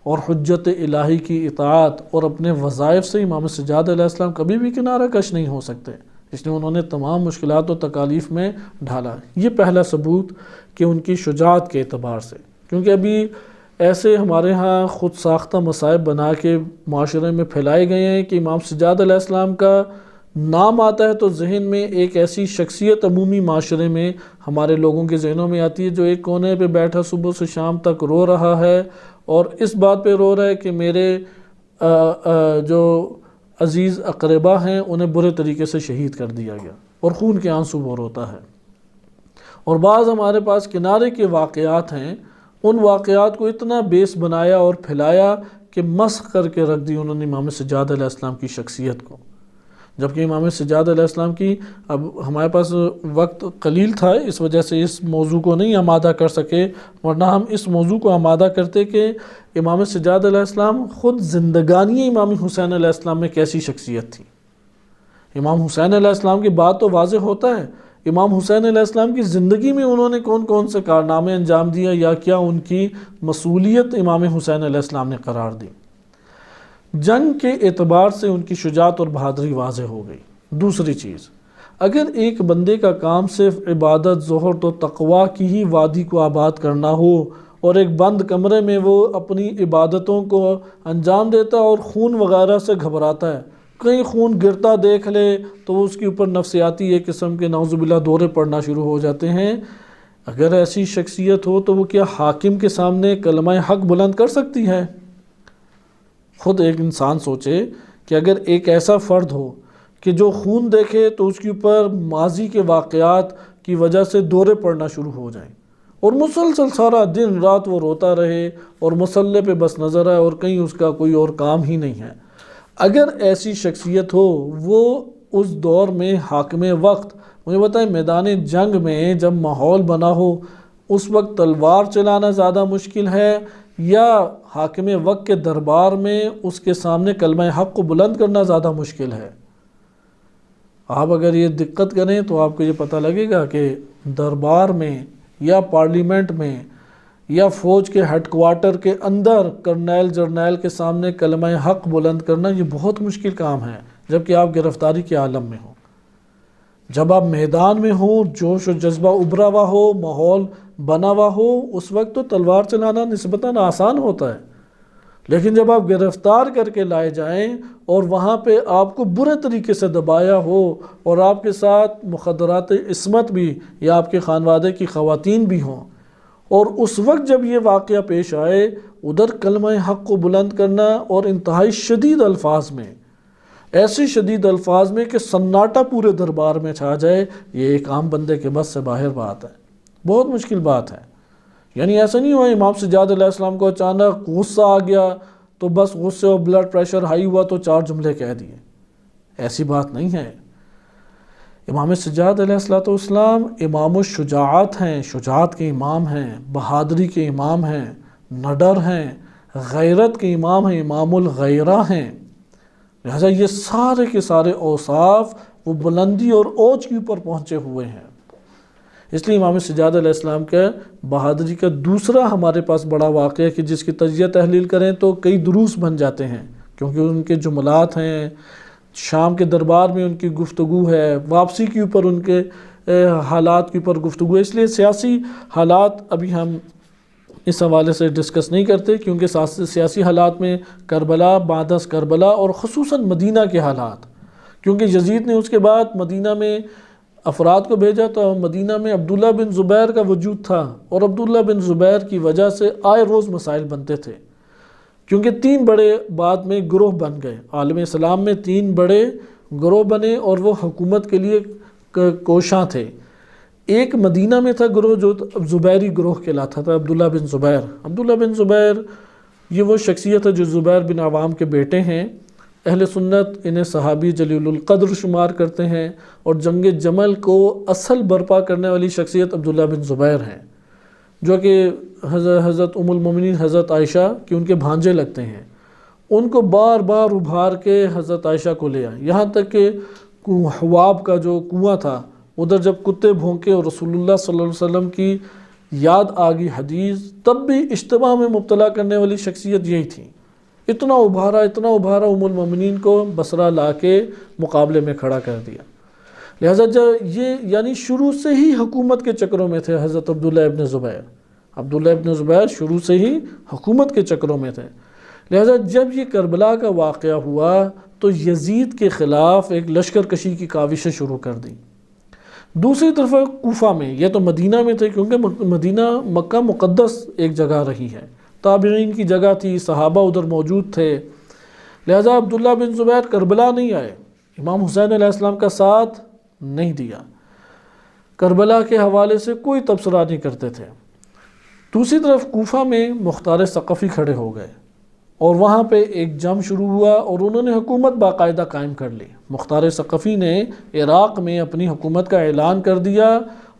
اور حجت الہی کی اطاعت اور اپنے وظائف سے امام سجاد علیہ السلام کبھی بھی کنارہ کش نہیں ہو سکتے۔ اس لیے انہوں نے تمام مشکلات و تکالیف میں ڈھالا۔ یہ پہلا ثبوت کہ ان کی شجاعت کے اعتبار سے، کیونکہ ابھی ایسے ہمارے ہاں خود ساختہ مصائب بنا کے معاشرے میں پھیلائے گئے ہیں کہ امام سجاد علیہ السلام کا نام آتا ہے تو ذہن میں ایک ایسی شخصیت عمومی معاشرے میں ہمارے لوگوں کے ذہنوں میں آتی ہے جو ایک کونے پہ بیٹھا صبح سے شام تک رو رہا ہے، اور اس بات پہ رو رہا ہے کہ میرے جو عزیز اقربا ہیں انہیں برے طریقے سے شہید کر دیا گیا، اور خون کے آنسو وہ روتا ہے۔ اور بعض ہمارے پاس کنارے کے واقعات ہیں، ان واقعات کو اتنا بیس بنایا اور پھیلایا کہ مسخ کر کے رکھ دی انہوں نے امام سجاد علیہ السلام کی شخصیت کو، جبکہ امام سجاد علیہ السلام کی، اب ہمارے پاس وقت قلیل تھا اس وجہ سے اس موضوع کو نہیں آمادہ کر سکے، ورنہ ہم اس موضوع کو آمادہ کرتے کہ امام سجاد علیہ السلام خود زندگانی امام حسین علیہ السلام میں کیسی شخصیت تھی۔ امام حسین علیہ السلام کی بات تو واضح ہوتا ہے، امام حسین علیہ السلام کی زندگی میں انہوں نے کون کون سے کارنامے انجام دیا یا کیا ان کی مسئولیت امام حسین علیہ السلام نے قرار دی۔ جنگ کے اعتبار سے ان کی شجاعت اور بہادری واضح ہو گئی۔ دوسری چیز، اگر ایک بندے کا کام صرف عبادت، زہد و تقوی کی ہی وادی کو آباد کرنا ہو، اور ایک بند کمرے میں وہ اپنی عبادتوں کو انجام دیتا اور خون وغیرہ سے گھبراتا ہے، کہیں خون گرتا دیکھ لے تو اس کے اوپر نفسیاتی ایک قسم کے نعوذ باللہ دورے پڑنا شروع ہو جاتے ہیں۔ اگر ایسی شخصیت ہو تو وہ کیا حاکم کے سامنے کلمہ حق بلند کر سکتی ہے؟ خود ایک انسان سوچے کہ اگر ایک ایسا فرد ہو کہ جو خون دیکھے تو اس کے اوپر ماضی کے واقعات کی وجہ سے دورے پڑنا شروع ہو جائیں، اور مسلسل سارا دن رات وہ روتا رہے اور مسلح پہ بس نظر آئے اور کہیں اس کا کوئی اور کام ہی نہیں ہے، اگر ایسی شخصیت ہو وہ اس دور میں حاکم وقت، مجھے بتائیں میدان جنگ میں جب ماحول بنا ہو اس وقت تلوار چلانا زیادہ مشکل ہے یا حاکم وقت کے دربار میں اس کے سامنے کلمہ حق کو بلند کرنا زیادہ مشکل ہے؟ آپ اگر یہ دقت کریں تو آپ کو یہ پتہ لگے گا کہ دربار میں یا پارلیمنٹ میں یا فوج کے ہیڈ کوارٹر کے اندر کرنیل جرنیل کے سامنے کلمہ حق بلند کرنا یہ بہت مشکل کام ہے، جبکہ آپ گرفتاری کے عالم میں ہوں۔ جب آپ میدان میں ہوں، جوش و جذبہ ابھرا ہوا ہو، ماحول بنا ہوا ہو، اس وقت تو تلوار چلانا نسبتاً آسان ہوتا ہے، لیکن جب آپ گرفتار کر کے لائے جائیں اور وہاں پہ آپ کو برے طریقے سے دبایا ہو اور آپ کے ساتھ مخدرات عصمت بھی یا آپ کے خانوادے کی خواتین بھی ہوں، اور اس وقت جب یہ واقعہ پیش آئے ادھر کلمہ حق کو بلند کرنا اور انتہائی شدید الفاظ میں، ایسی شدید الفاظ میں کہ سناٹا پورے دربار میں چھا جائے، یہ ایک عام بندے کے بس سے باہر بات ہے، بہت مشکل بات ہے۔ یعنی ایسا نہیں ہوا امام سجاد علیہ السلام کو اچانک غصہ آ گیا تو بس غصے اور بلڈ پریشر ہائی ہوا تو 4 جملے کہہ دیے، ایسی بات نہیں ہے۔ امام سجاد علیہ السلام امام الشجاعت ہیں، شجاعت کے امام ہیں، بہادری کے امام ہیں، نڈر ہیں، غیرت کے امام ہیں، امام الغیرہ ہیں، لہذا یہ سارے کے سارے اوصاف وہ بلندی اور اوج کے اوپر پہنچے ہوئے ہیں۔ اس لیے امام سجاد علیہ السلام کے بہادری کا دوسرا ہمارے پاس بڑا واقعہ کہ جس کی تجزیہ تحلیل کریں تو کئی دروس بن جاتے ہیں، کیونکہ ان کے جملات ہیں، شام کے دربار میں ان کی گفتگو ہے، واپسی کے اوپر ان کے حالات کے اوپر گفتگو ہے، اس لیے سیاسی حالات ابھی ہم اس حوالے سے ڈسکس نہیں کرتے، کیونکہ سیاسی حالات میں کربلا، بعد از کربلا اور خصوصاً مدینہ کے حالات، کیونکہ یزید نے اس کے بعد مدینہ میں افراد کو بھیجا تو مدینہ میں عبداللہ بن زبیر کا وجود تھا، اور عبداللہ بن زبیر کی وجہ سے آئے روز مسائل بنتے تھے، کیونکہ 3 بڑے بعد میں گروہ بن گئے، عالم اسلام میں 3 بڑے گروہ بنے اور وہ حکومت کے لیے کوشاں تھے۔ ایک مدینہ میں تھا گروہ جو زبیری گروہ کہلاتا تھا، عبداللہ بن زبیر۔ عبداللہ بن زبیر یہ وہ شخصیت ہے جو زبیر بن عوام کے بیٹے ہیں، اہل سنت انہیں صحابی جلیل القدر شمار کرتے ہیں، اور جنگ جمل کو اصل برپا کرنے والی شخصیت عبداللہ بن زبیر ہیں، جو کہ حضرت ام المومنین حضرت عائشہ کی ان کے بھانجے لگتے ہیں۔ ان کو بار بار ابھار کے حضرت عائشہ کو لے آئے، یہاں تک کہ حواب کا جو کنواں تھا ادھر جب کتے بھونکے اور رسول اللہ صلی اللہ علیہ وسلم کی یاد آگی حدیث، تب بھی اشتباہ میں مبتلا کرنے والی شخصیت یہی تھی۔ اتنا ابھارا ام المومنین کو بصرہ لا کے مقابلے میں کھڑا کر دیا۔ لہٰذا یہ یعنی شروع سے ہی حکومت کے چکروں میں تھے حضرت عبداللہ ابن زبیر۔ عبداللہ ابن زبیر شروع سے ہی حکومت کے چکروں میں تھے، لہٰذا جب یہ کربلا کا واقعہ ہوا تو یزید کے خلاف ایک لشکر کشی کی کاوشیں شروع کر دی۔ دوسری طرف کوفہ میں، یہ تو مدینہ میں تھے کیونکہ مدینہ مکہ مقدس ایک جگہ رہی ہے، تابعین کی جگہ تھی، صحابہ ادھر موجود تھے، لہذا عبداللہ بن زبیر کربلا نہیں آئے، امام حسین علیہ السلام کا ساتھ نہیں دیا، کربلا کے حوالے سے کوئی تبصرہ نہیں کرتے تھے۔ دوسری طرف کوفہ میں مختار ثقفی کھڑے ہو گئے اور وہاں پہ ایک جنگ شروع ہوا اور انہوں نے حکومت باقاعدہ قائم کر لی۔ مختار ثقفی نے عراق میں اپنی حکومت کا اعلان کر دیا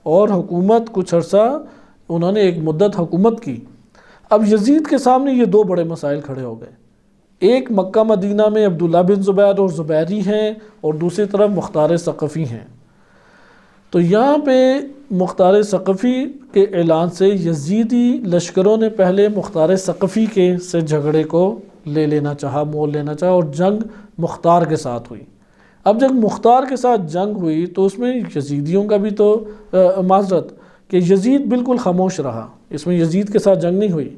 اور حکومت کچھ عرصہ انہوں نے ایک مدت حکومت کی۔ اب یزید کے سامنے یہ 2 بڑے مسائل کھڑے ہو گئے، ایک مکہ مدینہ میں عبداللہ بن زبیر اور زبیری ہیں اور دوسری طرف مختار ثقفی ہیں۔ تو یہاں پہ مختار ثقفی کے اعلان سے یزیدی لشکروں نے پہلے مختار ثقفی کے سے جھگڑے کو لے لینا چاہا، مول لینا چاہا، اور جنگ مختار کے ساتھ ہوئی۔ اب جب مختار کے ساتھ جنگ ہوئی تو اس میں یزیدیوں کا بھی تو معذرت کہ یزید بالکل خاموش رہا، اس میں یزید کے ساتھ جنگ نہیں ہوئی،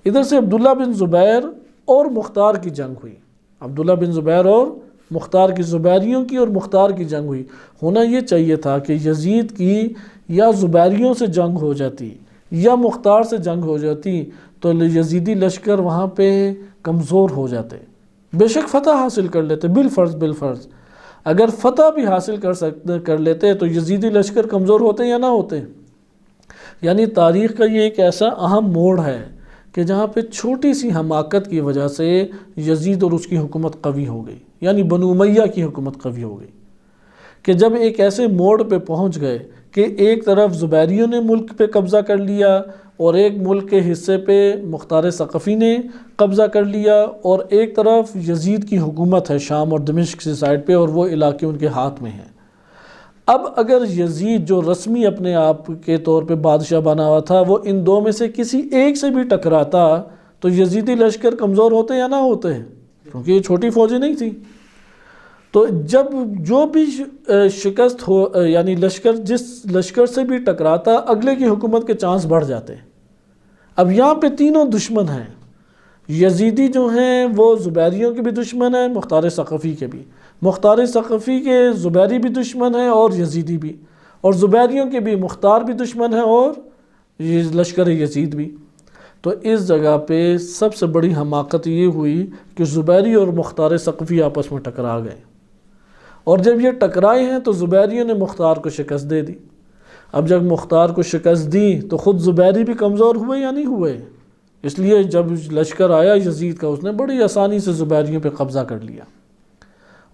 ادھر سے عبداللہ بن زبیر اور مختار کی جنگ ہوئی، عبداللہ بن زبیر اور مختار کی، زبیریوں کی اور مختار کی جنگ ہوئی۔ ہونا یہ چاہیے تھا کہ یزید کی یا زبیریوں سے جنگ ہو جاتی یا مختار سے جنگ ہو جاتی تو یزیدی لشکر وہاں پہ کمزور ہو جاتے، بے شک فتح حاصل کر لیتے بالفرض اگر فتح بھی حاصل کر لیتے تو یزیدی لشکر کمزور ہوتے یا نہ ہوتے۔ یعنی تاریخ کا یہ ایک ایسا اہم موڑ ہے کہ جہاں پہ چھوٹی سی حماقت کی وجہ سے یزید اور اس کی حکومت قوی ہو گئی، یعنی بنو امیہ کی حکومت قوی ہو گئی، کہ جب ایک ایسے موڑ پہ پہنچ گئے کہ ایک طرف زبیریوں نے ملک پہ قبضہ کر لیا اور ایک ملک کے حصے پہ مختار ثقفی نے قبضہ کر لیا، اور ایک طرف یزید کی حکومت ہے شام اور دمشق کی سائڈ پہ اور وہ علاقے ان کے ہاتھ میں ہیں۔ اب اگر یزید جو رسمی اپنے آپ کے طور پہ بادشاہ بنا ہوا تھا وہ ان دو میں سے کسی ایک سے بھی ٹکراتا تو یزیدی لشکر کمزور ہوتے یا نہ ہوتے، کیونکہ یہ چھوٹی فوجیں نہیں تھی۔ تو جب جو بھی شکست ہو، یعنی لشکر جس لشکر سے بھی ٹکراتا اگلے کی حکومت کے چانس بڑھ جاتے۔ اب یہاں پہ تینوں دشمن ہیں، یزیدی جو ہیں وہ زبیریوں کے بھی دشمن ہیں، مختار ثقفی کے بھی، مختار ثقفی کے زبیری بھی دشمن ہیں اور یزیدی بھی، اور زبیریوں کے بھی مختار بھی دشمن ہیں اور لشکر یزید بھی۔ تو اس جگہ پہ سب سے بڑی حماقت یہ ہوئی کہ زبیری اور مختار ثقفی آپس میں ٹکرا گئے، اور جب یہ ٹکرائے ہیں تو زبیریوں نے مختار کو شکست دے دی۔ اب جب مختار کو شکست دی تو خود زبیری بھی کمزور ہوئے یا نہیں ہوئے، اس لیے جب لشکر آیا یزید کا اس نے بڑی آسانی سے زبیریوں پہ قبضہ کر لیا،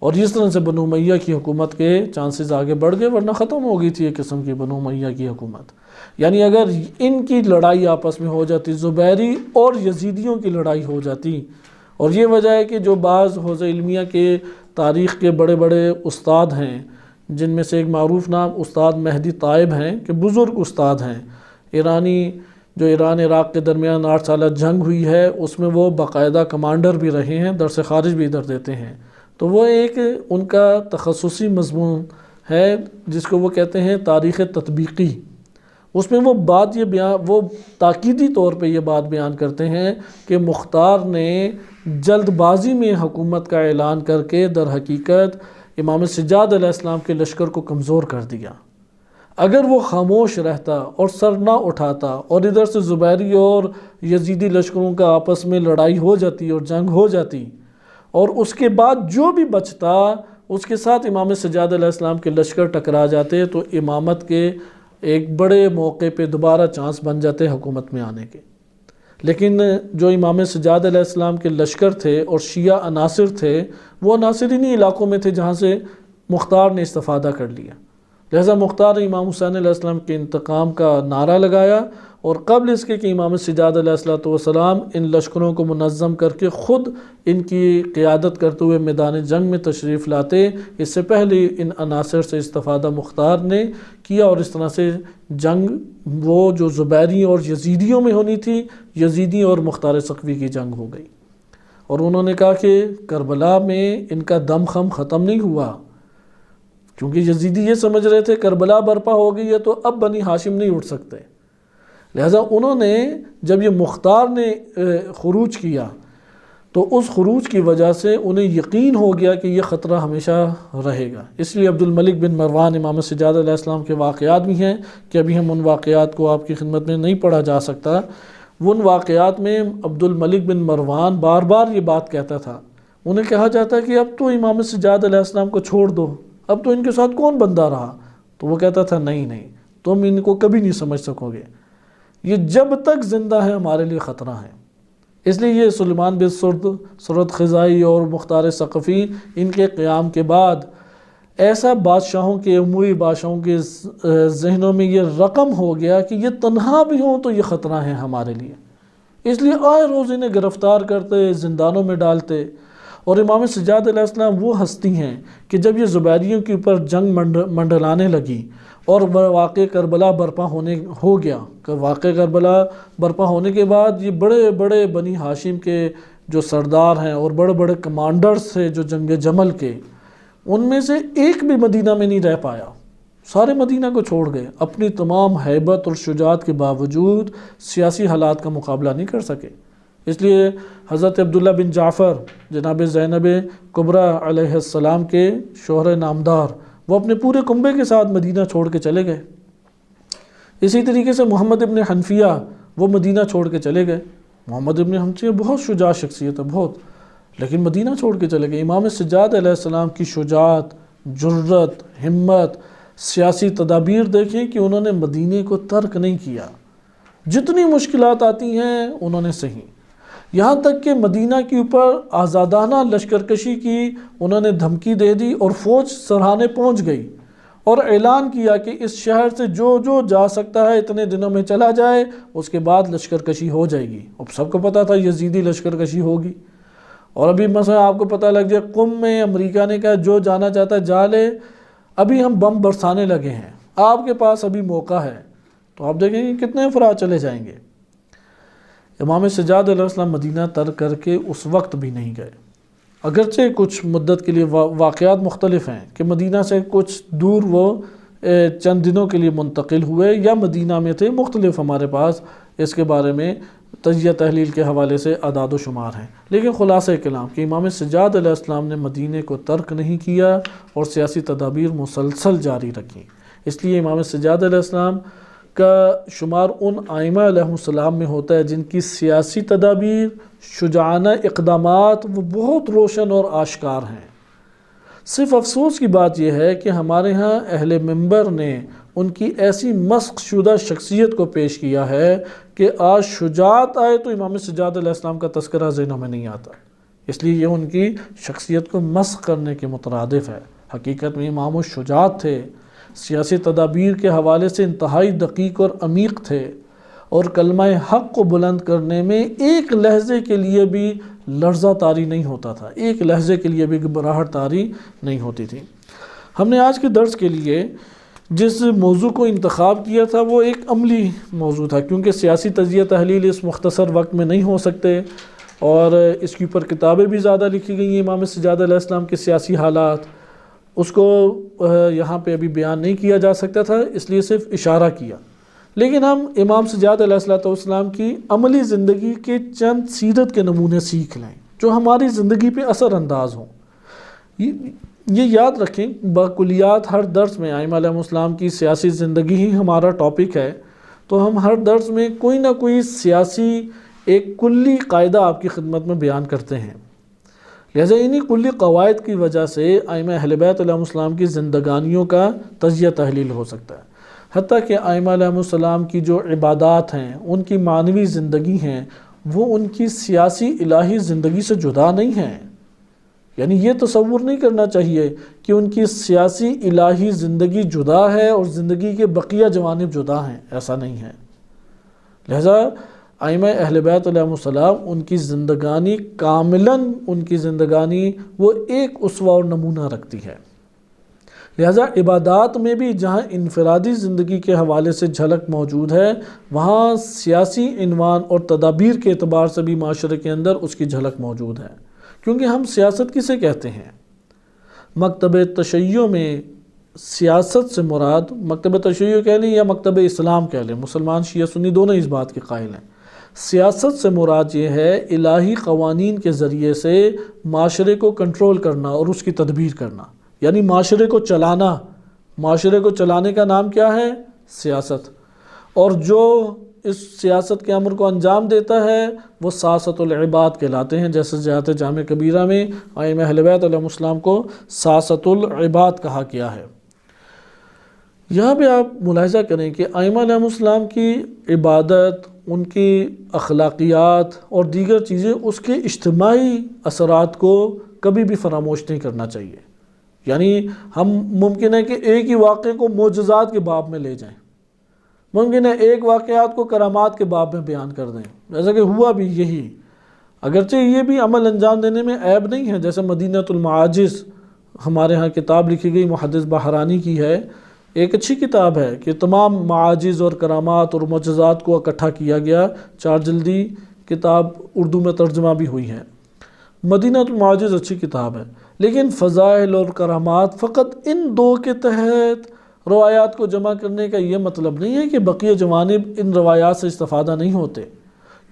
اور اس طرح سے بنو امیہ کی حکومت کے چانسز آگے بڑھ گئے، ورنہ ختم ہو گئی تھی ایک قسم کی بنو امیہ کی حکومت۔ یعنی اگر ان کی لڑائی آپس میں ہو جاتی، زبیری اور یزیدیوں کی لڑائی ہو جاتی، اور یہ وجہ ہے کہ جو بعض حوزہ علمیہ کے تاریخ کے بڑے بڑے استاد ہیں، جن میں سے ایک معروف نام استاد مہدی طائب ہیں کہ بزرگ استاد ہیں ایرانی، جو ایران عراق کے درمیان 8 سالہ جنگ ہوئی ہے اس میں وہ باقاعدہ کمانڈر بھی رہے ہیں، درس خارج بھی ادھر دیتے ہیں، تو وہ ایک ان کا تخصصی مضمون ہے جس کو وہ کہتے ہیں تاریخ تطبیقی۔ اس میں وہ تاکیدی طور پہ یہ بات بیان کرتے ہیں کہ مختار نے جلد بازی میں حکومت کا اعلان کر کے در حقیقت امام سجاد علیہ السلام کے لشکر کو کمزور کر دیا۔ اگر وہ خاموش رہتا اور سر نہ اٹھاتا اور ادھر سے زبیری اور یزیدی لشکروں کا آپس میں لڑائی ہو جاتی اور جنگ ہو جاتی، اور اس کے بعد جو بھی بچتا اس کے ساتھ امام سجاد علیہ السلام کے لشکر ٹکرا جاتے، تو امامت کے ایک بڑے موقع پہ دوبارہ چانس بن جاتے حکومت میں آنے کے۔ لیکن جو امام سجاد علیہ السلام کے لشکر تھے اور شیعہ عناصر تھے وہ عناصر انہی علاقوں میں تھے جہاں سے مختار نے استفادہ کر لیا، لہذا مختار نے امام حسین علیہ السلام کے انتقام کا نعرہ لگایا، اور قبل اس کے کہ امام سجاد علیہ السلام ان لشکروں کو منظم کر کے خود ان کی قیادت کرتے ہوئے میدان جنگ میں تشریف لاتے، اس سے پہلے ان عناصر سے استفادہ مختار نے کیا، اور اس طرح سے جنگ وہ جو زبیری اور یزیدیوں میں ہونی تھی، یزیدی اور مختار ثقفی کی جنگ ہو گئی۔ اور انہوں نے کہا کہ کربلا میں ان کا دم خم ختم نہیں ہوا، کیونکہ یزیدی یہ سمجھ رہے تھے کربلا برپا ہو گئی ہے تو اب بنی ہاشم نہیں اٹھ سکتے، لہذا انہوں نے جب یہ مختار نے خروج کیا تو اس خروج کی وجہ سے انہیں یقین ہو گیا کہ یہ خطرہ ہمیشہ رہے گا، اس لیے عبد الملک بن مروان امام سجاد علیہ السلام کے واقعات بھی ہیں کہ ابھی ہم ان واقعات کو آپ کی خدمت میں نہیں پڑھا جا سکتا۔ ان واقعات میں عبد الملک بن مروان بار بار یہ بات کہتا تھا، انہیں کہا جاتا کہ اب تو امام سجاد علیہ السلام کو چھوڑ دو، اب تو ان کے ساتھ کون بندہ رہا، تو وہ کہتا تھا نہیں تم ان کو کبھی نہیں سمجھ سکو گے، یہ جب تک زندہ ہے ہمارے لیے خطرہ ہے۔ اس لیے یہ سلیمان بن سرد خزائی اور مختار ثقفی ان کے قیام کے بعد ایسا بادشاہوں کے عموی بادشاہوں کے ذہنوں میں یہ رقم ہو گیا کہ یہ تنہا بھی ہوں تو یہ خطرہ ہیں ہمارے لیے، اس لیے آئے روز انہیں گرفتار کرتے، زندانوں میں ڈالتے۔ اور امام سجاد علیہ السلام وہ ہستی ہیں کہ جب یہ زبیریوں کے اوپر جنگ منڈلانے لگی اور واقع کربلا برپا ہو گیا، واقع کربلا برپا ہونے کے بعد یہ بڑے بڑے بنی ہاشم کے جو سردار ہیں اور بڑے بڑے کمانڈرز تھے جو جنگ جمل کے، ان میں سے ایک بھی مدینہ میں نہیں رہ پایا، سارے مدینہ کو چھوڑ گئے، اپنی تمام ہیبت اور شجاعت کے باوجود سیاسی حالات کا مقابلہ نہیں کر سکے۔ اس لیے حضرت عبداللہ بن جعفر جناب زینب کبریٰ علیہ السلام کے شوہر نامدار، وہ اپنے پورے کنبے کے ساتھ مدینہ چھوڑ کے چلے گئے، اسی طریقے سے محمد ابن حنفیہ وہ مدینہ چھوڑ کے چلے گئے. محمد ابن حنفیہ بہت شجاع شخصیت ہے بہت، لیکن مدینہ چھوڑ کے چلے گئے. امام سجاد علیہ السلام کی شجاعت، جرت، ہمت، سیاسی تدابیر دیکھیں کہ انہوں نے مدینہ کو ترک نہیں کیا. جتنی مشکلات آتی ہیں انہوں نے سہی، یہاں تک کہ مدینہ کے اوپر آزادانہ لشکرکشی کی انہوں نے دھمکی دے دی اور فوج سرحانے پہنچ گئی اور اعلان کیا کہ اس شہر سے جو جو جا سکتا ہے اتنے دنوں میں چلا جائے، اس کے بعد لشکرکشی ہو جائے گی. اب سب کو پتہ تھا یزیدی لشکرکشی ہوگی. اور ابھی مثلا آپ کو پتہ لگ جائے قم میں امریکہ نے کہا جو جانا چاہتا ہے جا لے، ابھی ہم بم برسانے لگے ہیں، آپ کے پاس ابھی موقع ہے. تو آپ دیکھیں گے کتنے افراد چلے جائیں گے. امام سجاد علیہ السلام مدینہ ترک کر کے اس وقت بھی نہیں گئے، اگرچہ کچھ مدت کے لیے واقعات مختلف ہیں کہ مدینہ سے کچھ دور وہ چند دنوں کے لیے منتقل ہوئے یا مدینہ میں تھے. مختلف ہمارے پاس اس کے بارے میں تجزیہ تحلیل کے حوالے سے اعداد و شمار ہیں، لیکن خلاصہ کلام کہ امام سجاد علیہ السلام نے مدینہ کو ترک نہیں کیا اور سیاسی تدابیر مسلسل جاری رکھی. اس لیے امام سجاد علیہ السلام کا شمار ان ائمہ علیہ السلام میں ہوتا ہے جن کی سیاسی تدابیر، شجاعانہ اقدامات وہ بہت روشن اور آشکار ہیں. صرف افسوس کی بات یہ ہے کہ ہمارے ہاں اہل منبر نے ان کی ایسی مسخ شدہ شخصیت کو پیش کیا ہے کہ آج شجاعت آئے تو امام سجاد علیہ السلام کا تذکرہ ذہنوں میں نہیں آتا. اس لیے یہ ان کی شخصیت کو مسخ کرنے کے مترادف ہے. حقیقت میں امام الشجاعت تھے، سیاسی تدابیر کے حوالے سے انتہائی دقیق اور عمیق تھے، اور کلمہ حق کو بلند کرنے میں ایک لحظے کے لیے بھی لرزہ طاری نہیں ہوتا تھا، ایک لحظے کے لیے بھی گھبراہٹ طاری نہیں ہوتی تھی. ہم نے آج کے درس کے لیے جس موضوع کو انتخاب کیا تھا وہ ایک عملی موضوع تھا، کیونکہ سیاسی تجزیہ تحلیل اس مختصر وقت میں نہیں ہو سکتے، اور اس کے اوپر کتابیں بھی زیادہ لکھی گئی ہیں. امام سجاد علیہ السلام کے سیاسی حالات اس کو یہاں پہ ابھی بیان نہیں کیا جا سکتا تھا، اس لیے صرف اشارہ کیا. لیکن ہم امام سجاد علیہ السلام کی عملی زندگی کے چند سیرت کے نمونے سیکھ لیں جو ہماری زندگی پہ اثر انداز ہوں. یہ یاد رکھیں بکلیات ہر درس میں ائمہ علیہ السلام کی سیاسی زندگی ہی ہمارا ٹاپک ہے، تو ہم ہر درس میں کوئی نہ کوئی سیاسی ایک کلی قاعدہ آپ کی خدمت میں بیان کرتے ہیں. لہذا انہی کلی قواعد کی وجہ سے ائمہ اہل بیت علیہ السلام کی زندگانیوں کا تجزیہ تحلیل ہو سکتا ہے. حتیٰ کہ ائمہ علیہ السلام کی جو عبادات ہیں، ان کی معنوی زندگی ہیں، وہ ان کی سیاسی الہی زندگی سے جدا نہیں ہیں. یعنی یہ تصور نہیں کرنا چاہیے کہ ان کی سیاسی الہی زندگی جدا ہے اور زندگی کے بقیہ جوانب جدا ہیں، ایسا نہیں ہے. لہذا ائمہ اہل بیت علیہ السلام ان کی زندگانی کاملاً ان کی زندگانی وہ ایک اسوہ اور نمونہ رکھتی ہے. لہذا عبادات میں بھی جہاں انفرادی زندگی کے حوالے سے جھلک موجود ہے، وہاں سیاسی عنوان اور تدابیر کے اعتبار سے بھی معاشرے کے اندر اس کی جھلک موجود ہے. کیونکہ ہم سیاست کسے کہتے ہیں؟ مکتب تشیع میں سیاست سے مراد مکتب تشیع کہہ لیں یا مکتب اسلام کہہ لیں، مسلمان شیعہ سنی دونوں اس بات کے قائل ہیں. سیاست سے مراد یہ ہے الہی قوانین کے ذریعے سے معاشرے کو کنٹرول کرنا اور اس کی تدبیر کرنا، یعنی معاشرے کو چلانا. معاشرے کو چلانے کا نام کیا ہے؟ سیاست. اور جو اس سیاست کے امر کو انجام دیتا ہے وہ ساسۃ العباد کہلاتے ہیں، جیسے جہات جامع کبیرہ میں ائمہ اہل بیت علیہ السلام کو ساسۃ العباد کہا گیا ہے. یہاں پہ آپ ملاحظہ کریں کہ ائمہ علیہ السلام کی عبادت، ان کی اخلاقیات اور دیگر چیزیں اس کے اجتماعی اثرات کو کبھی بھی فراموش نہیں کرنا چاہیے. یعنی ہم ممکن ہے کہ ایک ہی واقعے کو معجزات کے باب میں لے جائیں، ممکن ہے ایک واقعات کو کرامات کے باب میں بیان کر دیں، جیسا کہ ہوا بھی یہی. اگرچہ یہ بھی عمل انجام دینے میں عیب نہیں ہے، جیسے مدینۃ المعاجز ہمارے ہاں کتاب لکھی گئی محدث بحرانی کی ہے، ایک اچھی کتاب ہے کہ تمام معاجز اور کرامات اور معجزات کو اکٹھا کیا گیا، 4 جلدی کتاب اردو میں ترجمہ بھی ہوئی ہے. مدینۃ المعاجز اچھی کتاب ہے، لیکن فضائل اور کرامات فقط ان 2 کے تحت روایات کو جمع کرنے کا یہ مطلب نہیں ہے کہ بقیہ جوانب ان روایات سے استفادہ نہیں ہوتے،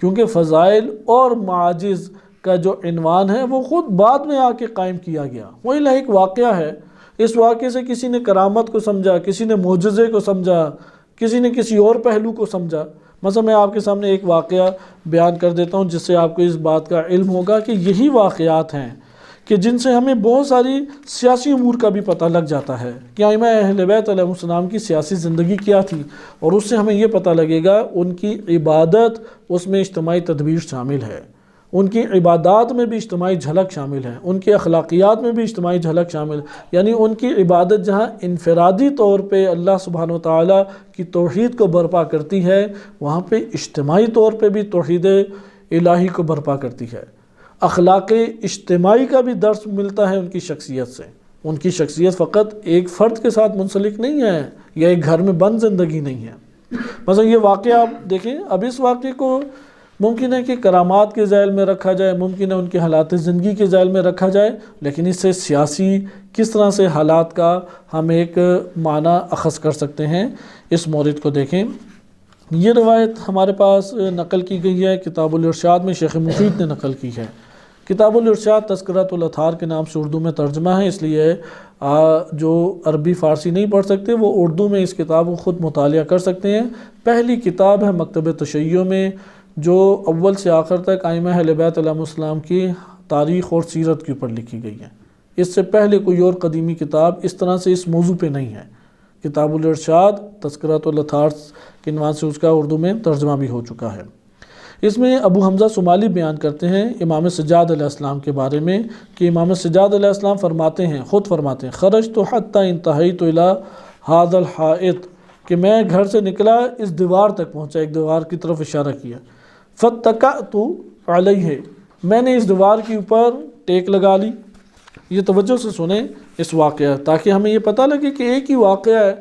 کیونکہ فضائل اور معاجز کا جو عنوان ہے وہ خود بعد میں آ کے قائم کیا گیا. وہ ایک واقعہ ہے، اس واقعے سے کسی نے کرامت کو سمجھا، کسی نے معجزے کو سمجھا، کسی نے کسی اور پہلو کو سمجھا۔ مثلا میں آپ کے سامنے ایک واقعہ بیان کر دیتا ہوں جس سے آپ کو اس بات کا علم ہوگا کہ یہی واقعات ہیں کہ جن سے ہمیں بہت ساری سیاسی امور کا بھی پتہ لگ جاتا ہے کہ ائمہ اہل بیت علیہ السلام کی سیاسی زندگی کیا تھی، اور اس سے ہمیں یہ پتہ لگے گا ان کی عبادت، اس میں اجتماعی تدبیر شامل ہے، ان کی عبادات میں بھی اجتماعی جھلک شامل ہے، ان کی اخلاقیات میں بھی اجتماعی جھلک شامل ہے۔ یعنی ان کی عبادت جہاں انفرادی طور پہ اللہ سبحانہ وتعالیٰ کی توحید کو برپا کرتی ہے، وہاں پہ اجتماعی طور پہ بھی توحید الہی کو برپا کرتی ہے۔ اخلاق اجتماعی کا بھی درس ملتا ہے ان کی شخصیت سے۔ ان کی شخصیت فقط ایک فرد کے ساتھ منسلک نہیں ہے یا ایک گھر میں بند زندگی نہیں ہے۔ مثلا یہ واقعہ آپ دیکھیں، اب اس واقعے کو ممکن ہے کہ کرامات کے ذیل میں رکھا جائے، ممکن ہے ان کے حالات زندگی کے ذیل میں رکھا جائے، لیکن اس سے سیاسی کس طرح سے حالات کا ہم ایک معنی اخذ کر سکتے ہیں، اس مورد کو دیکھیں۔ یہ روایت ہمارے پاس نقل کی گئی ہے، کتاب الارشاد میں شیخ مفید نے نقل کی ہے۔ کتاب الارشاد تذکرۃ الاطہار کے نام سے اردو میں ترجمہ ہے، اس لیے جو عربی فارسی نہیں پڑھ سکتے وہ اردو میں اس کتاب کو خود مطالعہ کر سکتے ہیں۔ پہلی کتاب ہے مکتب تشیع میں، جو اول سے آخر تک ائمہ اہل بیت علیہ السلام کی تاریخ اور سیرت کے اوپر لکھی گئی ہے۔ اس سے پہلے کوئی اور قدیمی کتاب اس طرح سے اس موضوع پہ نہیں ہے۔ کتاب الارشاد تذکرۃ الاطہار کے عنوان سے اس کا اردو میں ترجمہ بھی ہو چکا ہے۔ اس میں ابو حمزہ صومالی بیان کرتے ہیں امام سجاد علیہ السلام کے بارے میں کہ امام سجاد علیہ السلام فرماتے ہیں، خود فرماتے ہیں، خرجت حتی انتہیت الی ھذا الحائط، کہ میں گھر سے نکلا اس دیوار تک پہنچا، ایک دیوار کی طرف اشارہ کیا، فاتکأت علیہ، میں نے اس دیوار کے اوپر ٹیک لگا لی۔ یہ توجہ سے سنیں اس واقعہ تاکہ ہمیں یہ پتہ لگے کہ ایک ہی واقعہ ہے،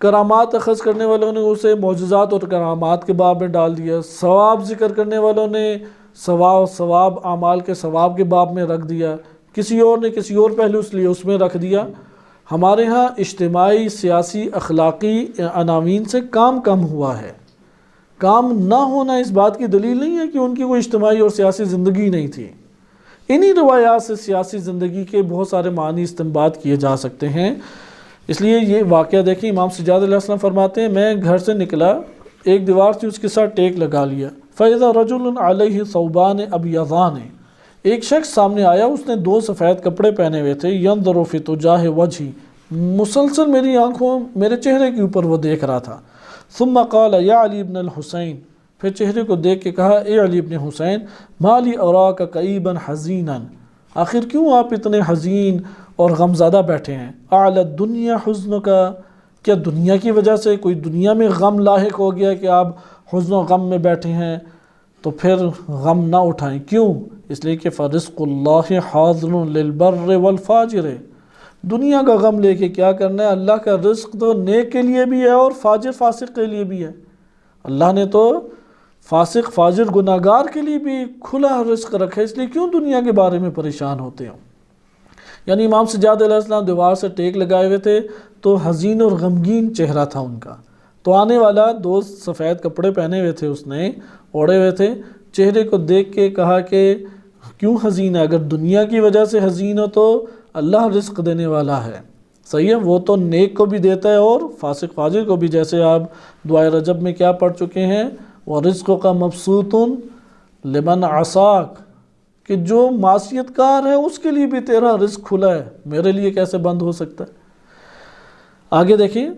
کرامات اخذ کرنے والوں نے اسے معجزات اور کرامات کے باب میں ڈال دیا، ثواب ذکر کرنے والوں نے ثواب اعمال کے ثواب کے باب میں رکھ دیا، کسی اور نے کسی اور پہلو اس لیے اس میں رکھ دیا۔ ہمارے ہاں اجتماعی، سیاسی، اخلاقی عناوین سے کام کم ہوا ہے۔ کام نہ ہونا اس بات کی دلیل نہیں ہے کہ ان کی کوئی اجتماعی اور سیاسی زندگی نہیں تھی۔ انہی روایات سے سیاسی زندگی کے بہت سارے معنی استنباط کیے جا سکتے ہیں۔ اس لیے یہ واقعہ دیکھیں، امام سجاد علیہ السلام فرماتے ہیں میں گھر سے نکلا، ایک دیوار تھی اس کے ساتھ ٹیک لگا لیا، فَإِذَا رَجُلٌ عَلَيْهِ ثَوْبَانِ أَبْيَضَانِ، ایک شخص سامنے آیا، اس نے 2 سفید کپڑے پہنے ہوئے تھے، يَنظُرُ فِي تُجَاهِ وَجْهِ، مسلسل میری آنکھوں میرے چہرے کے اوپر وہ دیکھ رہا تھا۔ ثُمَّ قَالَ يَا عَلِي بْنَ الْحُسَيْنِ، پھر چہرے کو دیکھ کے کہا اے علی ابن حسین، مَا لِي أَرَاكَ كَئِيبًا حَزِينًا، آخر کیوں آپ اتنے حزین اور غمزدہ بیٹھے ہیں؟ اعلی الدنیا حزن کا، کیا دنیا کی وجہ سے کوئی دنیا میں غم لاحق ہو گیا کہ آپ حزن و غم میں بیٹھے ہیں؟ تو پھر غم نہ اٹھائیں، کیوں؟ اس لیے کہ فرزق اللہ حاضر للبر والفاجر، دنیا کا غم لے کے کیا کرنا ہے؟ اللہ کا رزق تو نیک کے لیے بھی ہے اور فاجر فاسق کے لیے بھی ہے۔ اللہ نے تو فاسق فاجر گناہگار کے لیے بھی کھلا رزق رکھا ہے، اس لیے کیوں دنیا کے بارے میں پریشان ہوتے ہو؟ یعنی امام سجاد علیہ السلام دیوار سے ٹیک لگائے ہوئے تھے تو حزین اور غمگین چہرہ تھا ان کا۔ تو آنے والا 2 سفید کپڑے پہنے ہوئے تھے، اس نے اوڑے ہوئے تھے، چہرے کو دیکھ کے کہا کہ کیوں حزین ہے؟ اگر دنیا کی وجہ سے حزین ہو تو اللہ رزق دینے والا ہے، صحیح ہے، وہ تو نیک کو بھی دیتا ہے اور فاسق فاجر کو بھی، جیسے آپ دعائے رجب میں کیا پڑھ چکے ہیں، وَرِزْقُكَ مَبْسُوطٌ لِمَنْ عَصَاكَ، کہ جو معصیت کار ہے اس کے لیے بھی تیرا رزق کھلا ہے، میرے لیے کیسے بند ہو سکتا ہے؟ آگے دیکھیں،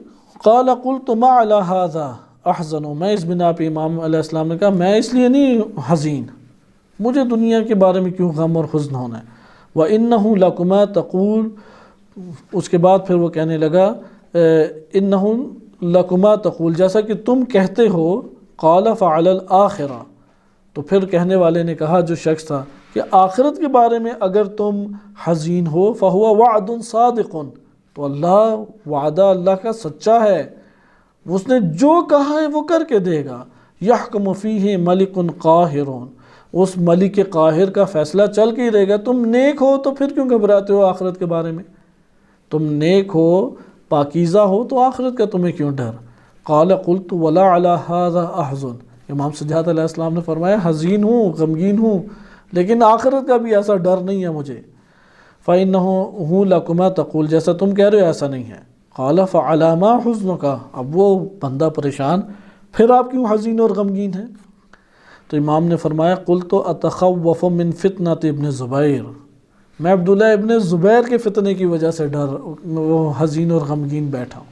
قال قلت ما على هذا احزن، میں اس بنا پہ امام علیہ السلام نے کہا میں اس لیے نہیں حزین، مجھے دنیا کے بارے میں کیوں غم اور حزن ہونا ہے۔ وَإِنَّهُ لَكُمَا تَقُولُ، اس کے بعد پھر وہ کہنے لگا إِنَّهُ لَكُمَا تَقُولُ، جیسا کہ تم کہتے ہو، قال فعلى الآخرة، تو پھر کہنے والے نے کہا، جو شخص تھا، کہ آخرت کے بارے میں اگر تم حزین ہو فَهُوَ وَعْدٌ صَادِقٌ، تو اللہ وعدہ اللہ کا سچا ہے، اس نے جو کہا ہے وہ کر کے دے گا۔ يَحْكُمُ فِيهِ مَلِكٌ قَاهِرٌ، اس ملک قاہر کا فیصلہ چل کے ہی رہے گا۔ تم نیک ہو تو پھر کیوں گھبراتے ہو آخرت کے بارے میں؟ تم نیک ہو، پاکیزہ ہو تو آخرت کا تمہیں کیوں ڈر؟ قال قلت ولا على هذا احزن، امام سجاد علیہ السلام نے فرمایا حزین ہوں، غمگین ہوں، لیکن آخرت کا بھی ایسا ڈر نہیں ہے مجھے۔ فَإِنَّهُ لَكُمَا تَقُولُ، جیسا تم کہہ رہے ہو ایسا نہیں ہے۔ قال فعلی ما حزنک، اب وہ بندہ پریشان، پھر آپ کیوں حزین اور غمگین ہیں؟ تو امام نے فرمایا قلت اتخوف من فتنۃ ابن زبیر، میں عبداللہ ابن زبیر کے فتنے کی وجہ سے وہ حزین اور غمگین بیٹھا ہوں۔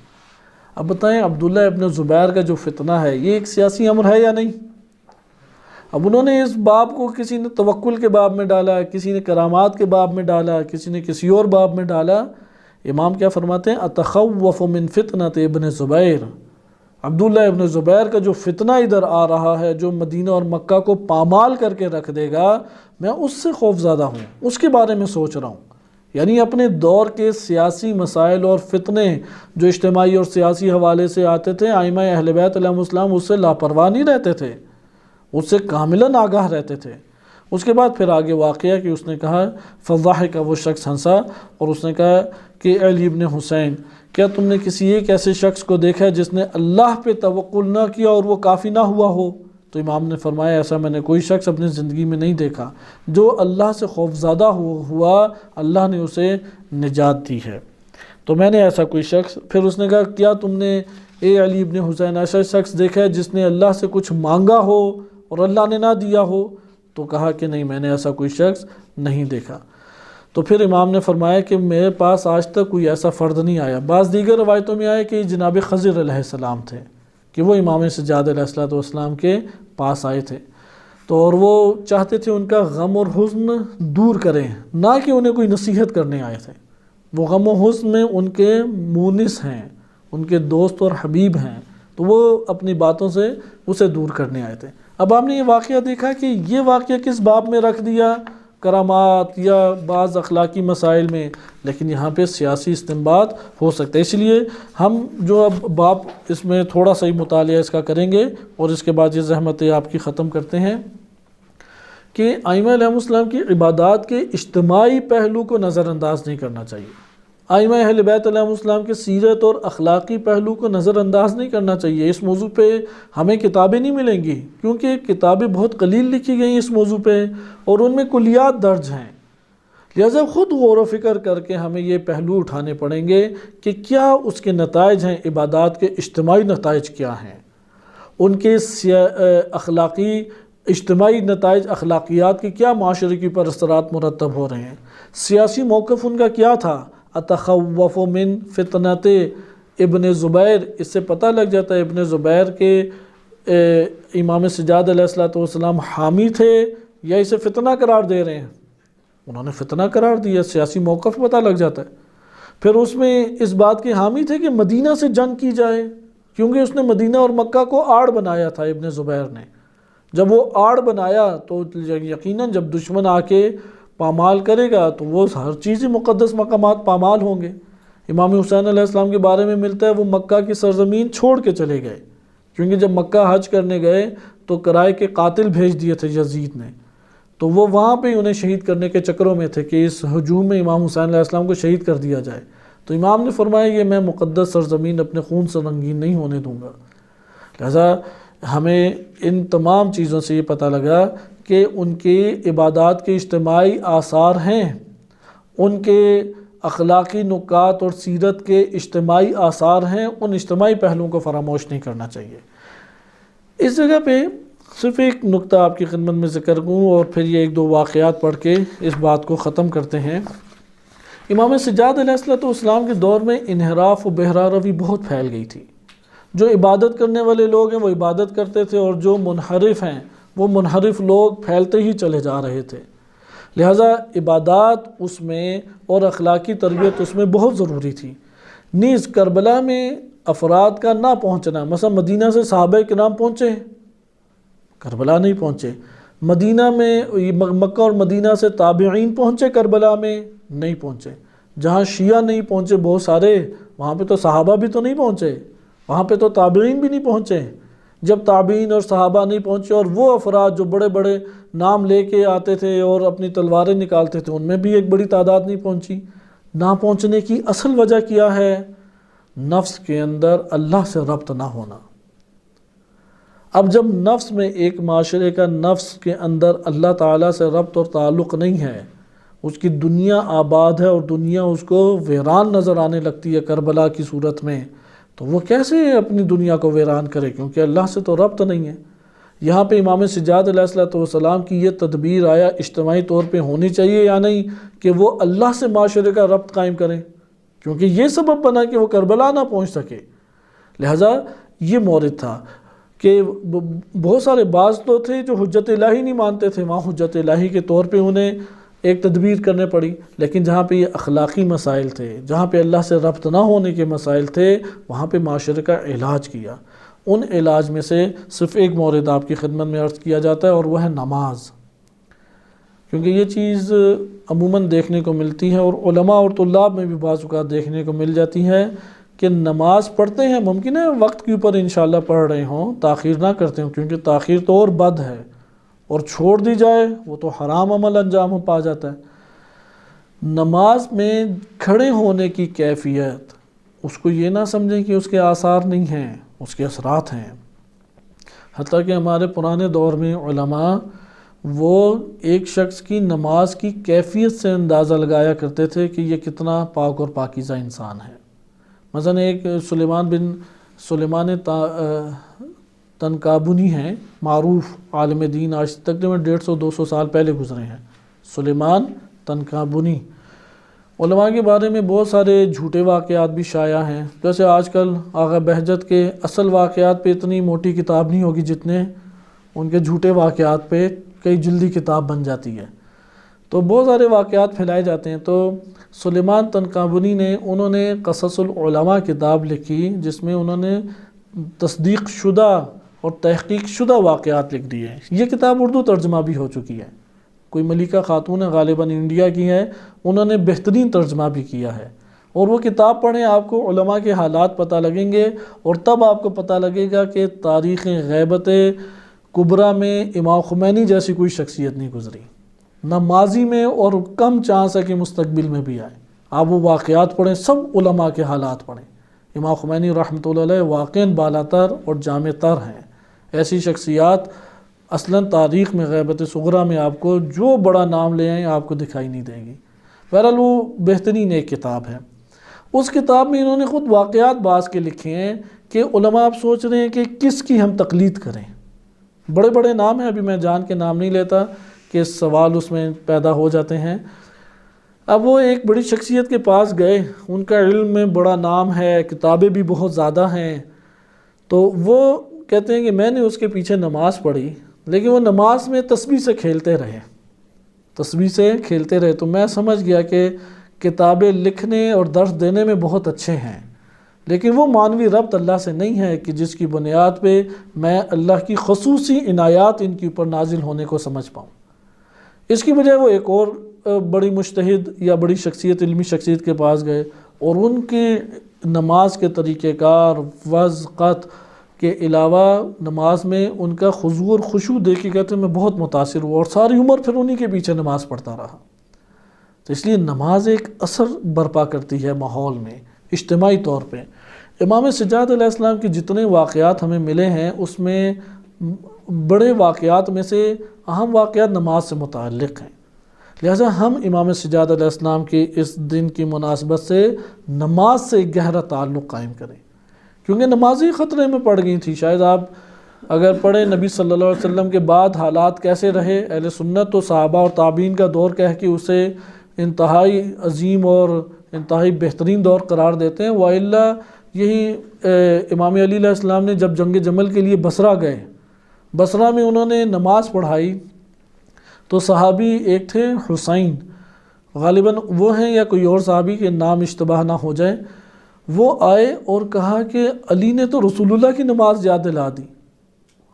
اب بتائیں عبداللہ ابن زبیر کا جو فتنہ ہے یہ ایک سیاسی امر ہے یا نہیں؟ اب انہوں نے اس باب کو کسی نے توکل کے باب میں ڈالا، کسی نے کرامات کے باب میں ڈالا، کسی نے کسی اور باب میں ڈالا۔ امام کیا فرماتے ہیں؟ اتخوف من فتنۃ ابن زبیر، عبداللہ ابن زبیر کا جو فتنہ ادھر آ رہا ہے، جو مدینہ اور مکہ کو پامال کر کے رکھ دے گا، میں اس سے خوف زدہ ہوں، اس کے بارے میں سوچ رہا ہوں۔ یعنی اپنے دور کے سیاسی مسائل اور فتنے جو اجتماعی اور سیاسی حوالے سے آتے تھے، ائمہ اہل بیت علیہم السلام اس سے لاپرواہ نہیں رہتے تھے، اس سے کاملاً آگاہ رہتے تھے۔ اس کے بعد پھر آگے واقعہ کہ اس نے کہا فضحک، وہ شخص ہنسا اور اس نے کہا کہ علی ابن حسین، کیا تم نے کسی ایک ایسے شخص کو دیکھا ہے جس نے اللہ پہ توکل نہ کیا اور وہ کافی نہ ہوا ہو؟ تو امام نے فرمایا ایسا میں نے کوئی شخص اپنی زندگی میں نہیں دیکھا، جو اللہ سے خوفزدہ ہوا اللہ نے اسے نجات دی ہے۔ تو میں نے ایسا کوئی شخص، پھر اس نے کہا کیا تم نے اے علی ابن حسین ایسا شخص دیکھا ہے جس نے اللہ سے کچھ مانگا ہو اور اللہ نے نہ دیا ہو؟ تو کہا کہ نہیں، میں نے ایسا کوئی شخص نہیں دیکھا۔ تو پھر امام نے فرمایا کہ میرے پاس آج تک کوئی ایسا فرد نہیں آیا۔ بعض دیگر روایتوں میں آیا کہ جناب خضر علیہ السلام تھے، کہ وہ امام سجاد علیہ السلام کے پاس آئے تھے، تو اور وہ چاہتے تھے ان کا غم اور حزن دور کریں، نہ کہ انہیں کوئی نصیحت کرنے آئے تھے۔ وہ غم و حزن میں ان کے مونس ہیں، ان کے دوست اور حبیب ہیں، تو وہ اپنی باتوں سے اسے دور کرنے آئے تھے۔ اب آپ نے یہ واقعہ دیکھا کہ یہ واقعہ کس باب میں رکھ دیا، کرامات یا بعض اخلاقی مسائل میں، لیکن یہاں پہ سیاسی استنباط ہو سکتا ہے۔ اس لیے ہم جو اب باب اس میں تھوڑا سا ہی مطالعہ اس کا کریں گے اور اس کے بعد یہ زحمتیں آپ کی ختم کرتے ہیں کہ ائمہ علیہ السلام کی عبادات کے اجتماعی پہلو کو نظر انداز نہیں کرنا چاہیے، ائمہ اہل بیت علیہ السلام کے سیرت اور اخلاقی پہلو کو نظر انداز نہیں کرنا چاہیے۔ اس موضوع پہ ہمیں کتابیں نہیں ملیں گی، کیونکہ کتابیں بہت قلیل لکھی گئی اس موضوع پہ اور ان میں کلیات درج ہیں، لہذا خود غور و فکر کر کے ہمیں یہ پہلو اٹھانے پڑیں گے کہ کیا اس کے نتائج ہیں، عبادات کے اجتماعی نتائج کیا ہیں، ان کے اخلاقی اجتماعی نتائج، اخلاقیات کے کیا معاشرے کے اوپر اثرات مرتب ہو رہے ہیں، سیاسی موقف ان کا کیا تھا۔ اتخوف من فتنۃ ابن زبیر، اس سے پتہ لگ جاتا ہے ابن زبیر کے امام سجاد علیہ السلام حامی تھے یا اسے فتنہ قرار دے رہے ہیں۔ انہوں نے فتنہ قرار دیا، سیاسی موقف پتہ لگ جاتا ہے۔ پھر اس میں اس بات کے حامی تھے کہ مدینہ سے جنگ کی جائے، کیونکہ اس نے مدینہ اور مکہ کو آڑ بنایا تھا ابن زبیر نے۔ جب وہ آڑ بنایا تو یقیناً جب دشمن آ کے پامال کرے گا تو وہ ہر چیز مقدس مقامات پامال ہوں گے۔ امام حسین علیہ السلام کے بارے میں ملتا ہے وہ مکہ کی سرزمین چھوڑ کے چلے گئے، کیونکہ جب مکہ حج کرنے گئے تو کرائے کے قاتل بھیج دیے تھے یزید نے، تو وہ وہاں پہ انہیں شہید کرنے کے چکروں میں تھے کہ اس ہجوم میں امام حسین علیہ السلام کو شہید کر دیا جائے۔ تو امام نے فرمایا یہ میں مقدس سرزمین اپنے خون سے رنگین نہیں ہونے دوں گا۔ لہذا ہمیں ان تمام چیزوں سے یہ پتہ لگا کہ ان کے عبادات کے اجتماعی آثار ہیں، ان کے اخلاقی نکات اور سیرت کے اجتماعی آثار ہیں، ان اجتماعی پہلوؤں کو فراموش نہیں کرنا چاہیے۔ اس جگہ پہ صرف ایک نقطہ آپ کی خدمت میں ذکر کروں اور پھر یہ ایک دو واقعات پڑھ کے اس بات کو ختم کرتے ہیں۔ امام سجاد علیہ السلام کے دور میں انحراف و بہرہ روی بہت پھیل گئی تھی۔ جو عبادت کرنے والے لوگ ہیں وہ عبادت کرتے تھے اور جو منحرف ہیں وہ منحرف لوگ پھیلتے ہی چلے جا رہے تھے۔ لہٰذا عبادات اس میں اور اخلاقی تربیت اس میں بہت ضروری تھی۔ نیز کربلا میں افراد کا نہ پہنچنا، مثلا مدینہ سے صحابہ کرام پہنچے، کربلا نہیں پہنچے، مدینہ میں مکہ اور مدینہ سے تابعین پہنچے، کربلا میں نہیں پہنچے، جہاں شیعہ نہیں پہنچے بہت سارے، وہاں پہ تو صحابہ بھی تو نہیں پہنچے، وہاں پہ تو تابعین بھی نہیں پہنچے۔ جب تابعین اور صحابہ نہیں پہنچے اور وہ افراد جو بڑے بڑے نام لے کے آتے تھے اور اپنی تلواریں نکالتے تھے ان میں بھی ایک بڑی تعداد نہیں پہنچی۔ نہ پہنچنے کی اصل وجہ کیا ہے؟ نفس کے اندر اللہ سے ربط نہ ہونا۔ اب جب نفس میں ایک معاشرے کا نفس کے اندر اللہ تعالیٰ سے ربط اور تعلق نہیں ہے، اس کی دنیا آباد ہے اور دنیا اس کو ویران نظر آنے لگتی ہے کربلا کی صورت میں، تو وہ کیسے اپنی دنیا کو ویران کرے، کیونکہ اللہ سے تو ربط نہیں ہے۔ یہاں پہ امام سجاد علیہ السلام کی یہ تدبیر آیا اجتماعی طور پہ ہونی چاہیے یا نہیں کہ وہ اللہ سے معاشرے کا ربط قائم کریں، کیونکہ یہ سبب بنا کہ وہ کربلا نہ پہنچ سکے۔ لہٰذا یہ مورد تھا کہ بہت سارے بعض تو تھے جو حجت الہی نہیں مانتے تھے، وہاں حجت الہی کے طور پہ انہیں ایک تدبیر کرنے پڑی، لیکن جہاں پہ یہ اخلاقی مسائل تھے، جہاں پہ اللہ سے ربط نہ ہونے کے مسائل تھے، وہاں پہ معاشرے کا علاج کیا۔ ان علاج میں سے صرف ایک مورد آپ کی خدمت میں عرض کیا جاتا ہے، اور وہ ہے نماز، کیونکہ یہ چیز عموماً دیکھنے کو ملتی ہے اور علماء اور طلاب میں بھی بعض اوقات دیکھنے کو مل جاتی ہے کہ نماز پڑھتے ہیں، ممکن ہے وقت کے اوپر انشاءاللہ پڑھ رہے ہوں، تاخیر نہ کرتے ہوں، کیونکہ تاخیر تو اور بد ہے، اور چھوڑ دی جائے وہ تو حرام عمل انجام پا جاتا ہے۔ نماز میں کھڑے ہونے کی کیفیت، اس کو یہ نہ سمجھیں کہ اس کے آثار نہیں ہیں، اس کے اثرات ہیں۔ حتیٰ کہ ہمارے پرانے دور میں علماء وہ ایک شخص کی نماز کی کیفیت سے اندازہ لگایا کرتے تھے کہ یہ کتنا پاک اور پاکیزہ انسان ہے۔ مثلا ایک سلیمان تنکابنی ہیں، معروف عالم دین، آج تقریباً 150-200 سال پہلے گزرے ہیں، سلیمان تنکابنی۔ علماء کے بارے میں بہت سارے جھوٹے واقعات بھی شائع ہیں، جیسے آج کل آغا بہجت کے اصل واقعات پہ اتنی موٹی کتاب نہیں ہوگی جتنے ان کے جھوٹے واقعات پہ کئی جلدی کتاب بن جاتی ہے، تو بہت سارے واقعات پھیلائے جاتے ہیں۔ تو سلیمان تنکابنی انہوں نے قصص العلماء کتاب لکھی، جس میں انہوں نے تصدیق شدہ اور تحقیق شدہ واقعات لکھ دیے ہیں۔ یہ کتاب اردو ترجمہ بھی ہو چکی ہے، کوئی ملکہ خاتون ہے، غالباً انڈیا کی ہے، انہوں نے بہترین ترجمہ بھی کیا ہے، اور وہ کتاب پڑھیں آپ کو علماء کے حالات پتہ لگیں گے، اور تب آپ کو پتہ لگے گا کہ تاریخ غیبت کبریٰ میں امام خمینی جیسی کوئی شخصیت نہیں گزری، نہ ماضی میں اور کم چانس ہے کہ مستقبل میں بھی آئے۔ آپ وہ واقعات پڑھیں، سب علماء کے حالات پڑھیں۔ امام خمینی رحمۃ اللہ علیہ واقعاً بالاتر اور جامع تر ہیں۔ ایسی شخصیات اصلاً تاریخ میں غیبت صغریٰ میں آپ کو جو بڑا نام لے آئیں آپ کو دکھائی نہیں دے گی۔ بہرحال وہ بہترین ایک کتاب ہے۔ اس کتاب میں انہوں نے خود واقعات بعض کے لکھے ہیں کہ علماء آپ سوچ رہے ہیں کہ کس کی ہم تقلید کریں، بڑے بڑے نام ہیں، ابھی میں جان کے نام نہیں لیتا کہ سوال اس میں پیدا ہو جاتے ہیں۔ اب وہ ایک بڑی شخصیت کے پاس گئے، ان کا علم میں بڑا نام ہے، کتابیں بھی بہت زیادہ ہیں، تو وہ کہتے ہیں کہ میں نے اس کے پیچھے نماز پڑھی، لیکن وہ نماز میں تسبیح سے کھیلتے رہے، تو میں سمجھ گیا کہ کتابیں لکھنے اور درس دینے میں بہت اچھے ہیں، لیکن وہ معنوی ربط اللہ سے نہیں ہے کہ جس کی بنیاد پہ میں اللہ کی خصوصی عنایات ان کے اوپر نازل ہونے کو سمجھ پاؤں۔ اس کی بجائے وہ ایک اور بڑی مجتہد یا بڑی شخصیت، علمی شخصیت کے پاس گئے، اور ان کی نماز کے طریقہ کار، وضع، قط کے علاوہ نماز میں ان کا خضوع اور خشوع دیکھ کے کہتے ہیں میں بہت متاثر ہوا، اور ساری عمر پھر انہی کے پیچھے نماز پڑھتا رہا۔ تو اس لیے نماز ایک اثر برپا کرتی ہے ماحول میں اجتماعی طور پہ۔ امام سجاد علیہ السلام کی جتنے واقعات ہمیں ملے ہیں اس میں بڑے واقعات میں سے اہم واقعات نماز سے متعلق ہیں، لہٰذا ہم امام سجاد علیہ السلام کے اس دن کی مناسبت سے نماز سے گہرا تعلق قائم کریں، کیونکہ نمازی خطرے میں پڑ گئی تھی۔ شاید آپ اگر پڑھیں نبی صلی اللہ علیہ وسلم کے بعد حالات کیسے رہے، اہل سنت تو صحابہ اور تابعین کا دور کہہ کے اسے انتہائی عظیم اور انتہائی بہترین دور قرار دیتے ہیں، وَإِلَّا یہی امام علی علیہ السلام نے جب جنگ جمل کے لیے بصرہ گئے، بصرہ میں انہوں نے نماز پڑھائی، تو صحابی ایک تھے حسین، غالباً وہ ہیں یا کوئی اور صحابی کے نام اشتباہ نہ ہو جائے، وہ آئے اور کہا کہ علی نے تو رسول اللہ کی نماز یاد دلا دی،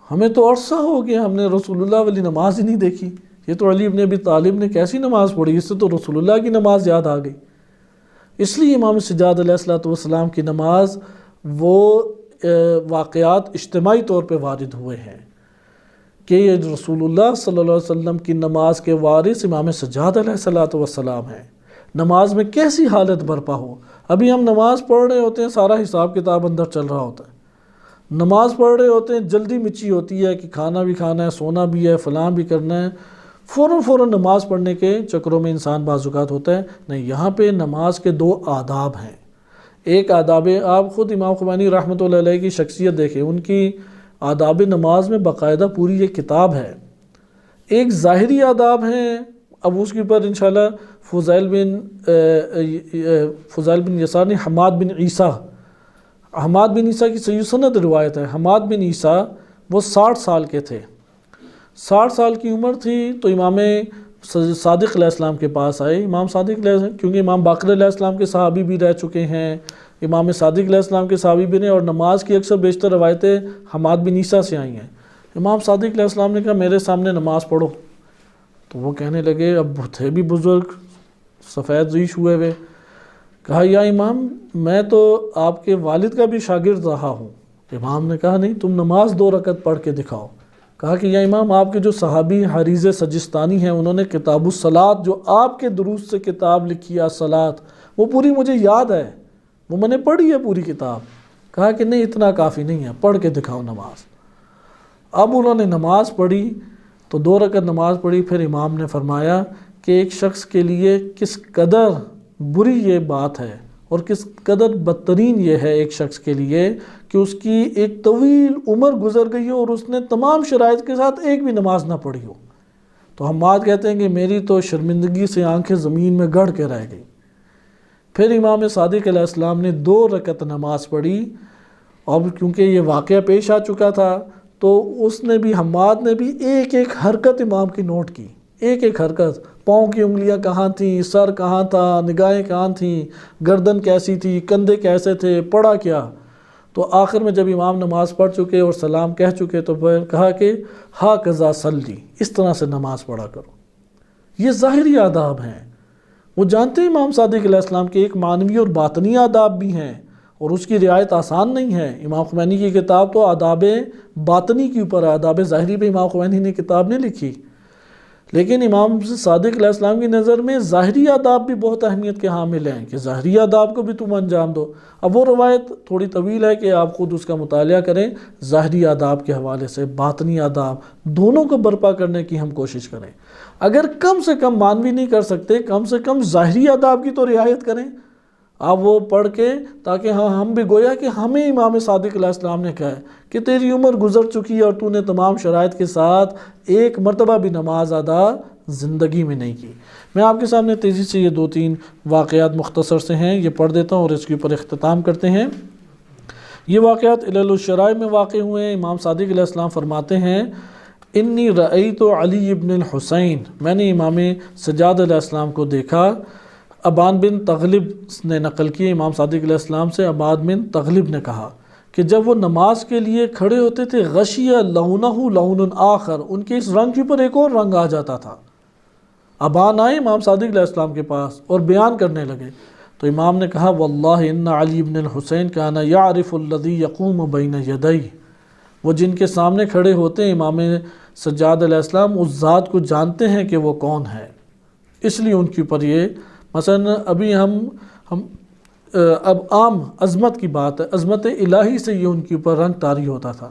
ہمیں تو عرصہ ہو گیا ہم نے رسول اللہ والی نماز ہی نہیں دیکھی، یہ تو علی ابن ابی طالب نے کیسی نماز پڑھی، اس سے تو رسول اللہ کی نماز یاد آ گئی۔ اس لیے امام سجاد علیہ السلام کی نماز وہ واقعات اجتماعی طور پہ وارد ہوئے ہیں کہ یہ رسول اللہ صلی اللہ علیہ وسلم کی نماز کے وارث امام سجاد علیہ السلام ہیں۔ نماز میں کیسی حالت برپا ہو، ابھی ہم نماز پڑھ رہے ہوتے ہیں، سارا حساب کتاب اندر چل رہا ہوتا ہے، نماز پڑھ رہے ہوتے ہیں، جلدی مچی ہوتی ہے کہ کھانا بھی کھانا ہے، سونا بھی ہے، فلاں بھی کرنا ہے، فوراً نماز پڑھنے کے چکروں میں انسان بعض اوقات ہوتا ہے. نہیں، یہاں پہ نماز کے 2 آداب ہیں. ایک آداب، آپ خود امام خمینی رحمۃ اللہ علیہ کی شخصیت دیکھیں، ان کی آداب نماز میں باقاعدہ پوری یہ کتاب ہے. ایک ظاہری آداب ہیں، اب اس کے اوپر انشاءاللہ فضیل بن یسار نے حماد بن عیسیٰ کی صحیح سند روایت ہے. حماد بن عیسیٰ وہ 60 سال کے تھے. 60 سال کی عمر تھی تو امام صادق علیہ السلام کے پاس آئے. امام صادق علیہ السلام، کیونکہ امام باقر علیہ السلام کے صحابی بھی رہ چکے ہیں، امام صادق علیہ السلام کے صحابی بھی نے، اور نماز کی اکثر بیشتر روایتیں حماد بن عیسیٰ سے آئی ہیں. امام صادق علیہ السلام نے کہا میرے سامنے نماز پڑھو. تو وہ کہنے لگے، اب تھے بھی بزرگ، سفید ریش ہوئے ہوئے. کہا یا امام میں تو آپ کے والد کا بھی شاگرد رہا ہوں. امام نے کہا نہیں، تم نماز 2 رکعت پڑھ کے دکھاؤ. کہا کہ یا امام آپ کے جو صحابی حریز سجستانی ہیں، انہوں نے کتاب الصلاۃ، جو آپ کے دروس سے کتاب لکھی ہے الصلاۃ، وہ پوری مجھے یاد ہے، وہ میں نے پڑھی ہے پوری کتاب. کہا کہ نہیں، اتنا کافی نہیں ہے، پڑھ کے دکھاؤ نماز. اب انہوں نے نماز پڑھی تو 2 رکعت نماز پڑھی. پھر امام نے فرمایا کہ ایک شخص کے لیے کس قدر بری یہ بات ہے اور کس قدر بدترین یہ ہے ایک شخص کے لیے کہ اس کی ایک طویل عمر گزر گئی ہو اور اس نے تمام شرائط کے ساتھ ایک بھی نماز نہ پڑھی ہو. تو حماد کہتے ہیں کہ میری تو شرمندگی سے آنکھیں زمین میں گڑ کے رہ گئی. پھر امام صادق علیہ السلام نے 2 رکعت نماز پڑھی. اب کیونکہ یہ واقعہ پیش آ چکا تھا تو اس نے بھی، حماد نے بھی ایک حرکت امام کی نوٹ کی، ایک حرکت، پاؤں کی انگلیاں کہاں تھیں، سر کہاں تھا، نگاہیں کہاں تھیں، گردن کیسی تھی، کندھے کیسے تھے، پڑھا کیا. تو آخر میں جب امام نماز پڑھ چکے اور سلام کہہ چکے تو پھر کہا کہ ہا قضا صلی، اس طرح سے نماز پڑھا کرو. یہ ظاہری آداب ہیں. وہ جانتے ہیں امام صادق علیہ السلام کے ایک معنوی اور باطنی آداب بھی ہیں اور اس کی رعایت آسان نہیں ہے. امام خمینی کی کتاب تو آداب باطنی کے اوپر ہے، آداب ظاہری پہ امام خمینی نے کتاب نہیں لکھی. لیکن امام صادق علیہ السلام کی نظر میں ظاہری آداب بھی بہت اہمیت کے حامل ہیں کہ ظاہری آداب کو بھی تم انجام دو. اب وہ روایت تھوڑی طویل ہے کہ آپ خود اس کا مطالعہ کریں. ظاہری آداب کے حوالے سے باطنی آداب دونوں کو برپا کرنے کی ہم کوشش کریں. اگر کم سے کم معنوی نہیں کر سکتے، کم سے کم ظاہری آداب کی تو رعایت کریں آپ، وہ پڑھ کے، تاکہ ہم بھی گویا کہ ہمیں امام صادق علیہ السلام نے کہا ہے کہ تیری عمر گزر چکی ہے اور تو نے تمام شرائط کے ساتھ ایک مرتبہ بھی نماز ادا زندگی میں نہیں کی. میں آپ کے سامنے تیزی سے یہ 2-3 واقعات مختصر سے ہیں، یہ پڑھ دیتا ہوں اور اس کے اوپر اختتام کرتے ہیں. یہ واقعات علل الشرائع میں واقع ہوئے ہیں. امام صادق علیہ السلام فرماتے ہیں انی رأیت علی ابن الحسین، میں نے امام سجاد علیہ السلام کو دیکھا. ابان بن تغلب نے نقل کی امام صادق علیہ السلام سے. ابان بن تغلب نے کہا کہ جب وہ نماز کے لیے کھڑے ہوتے تھے، غشیہ لونہ لون آخر، ان کے اس رنگ کے اوپر ایک اور رنگ آ جاتا تھا. ابان آئے امام صادق علیہ السلام کے پاس اور بیان کرنے لگے تو امام نے کہا واللہ ان علی بن الحسین کان یعرف الذی یقوم بین یدی، وہ جن کے سامنے کھڑے ہوتے ہیں امام سجاد علیہ السلام اس ذات کو جانتے ہیں کہ وہ کون ہے، اس لیے ان کے اوپر یہ مثلا ابھی ہم اب عام عظمت کی بات ہے، عظمت الہی سے یہ ان کے اوپر رنگ طاری ہوتا تھا.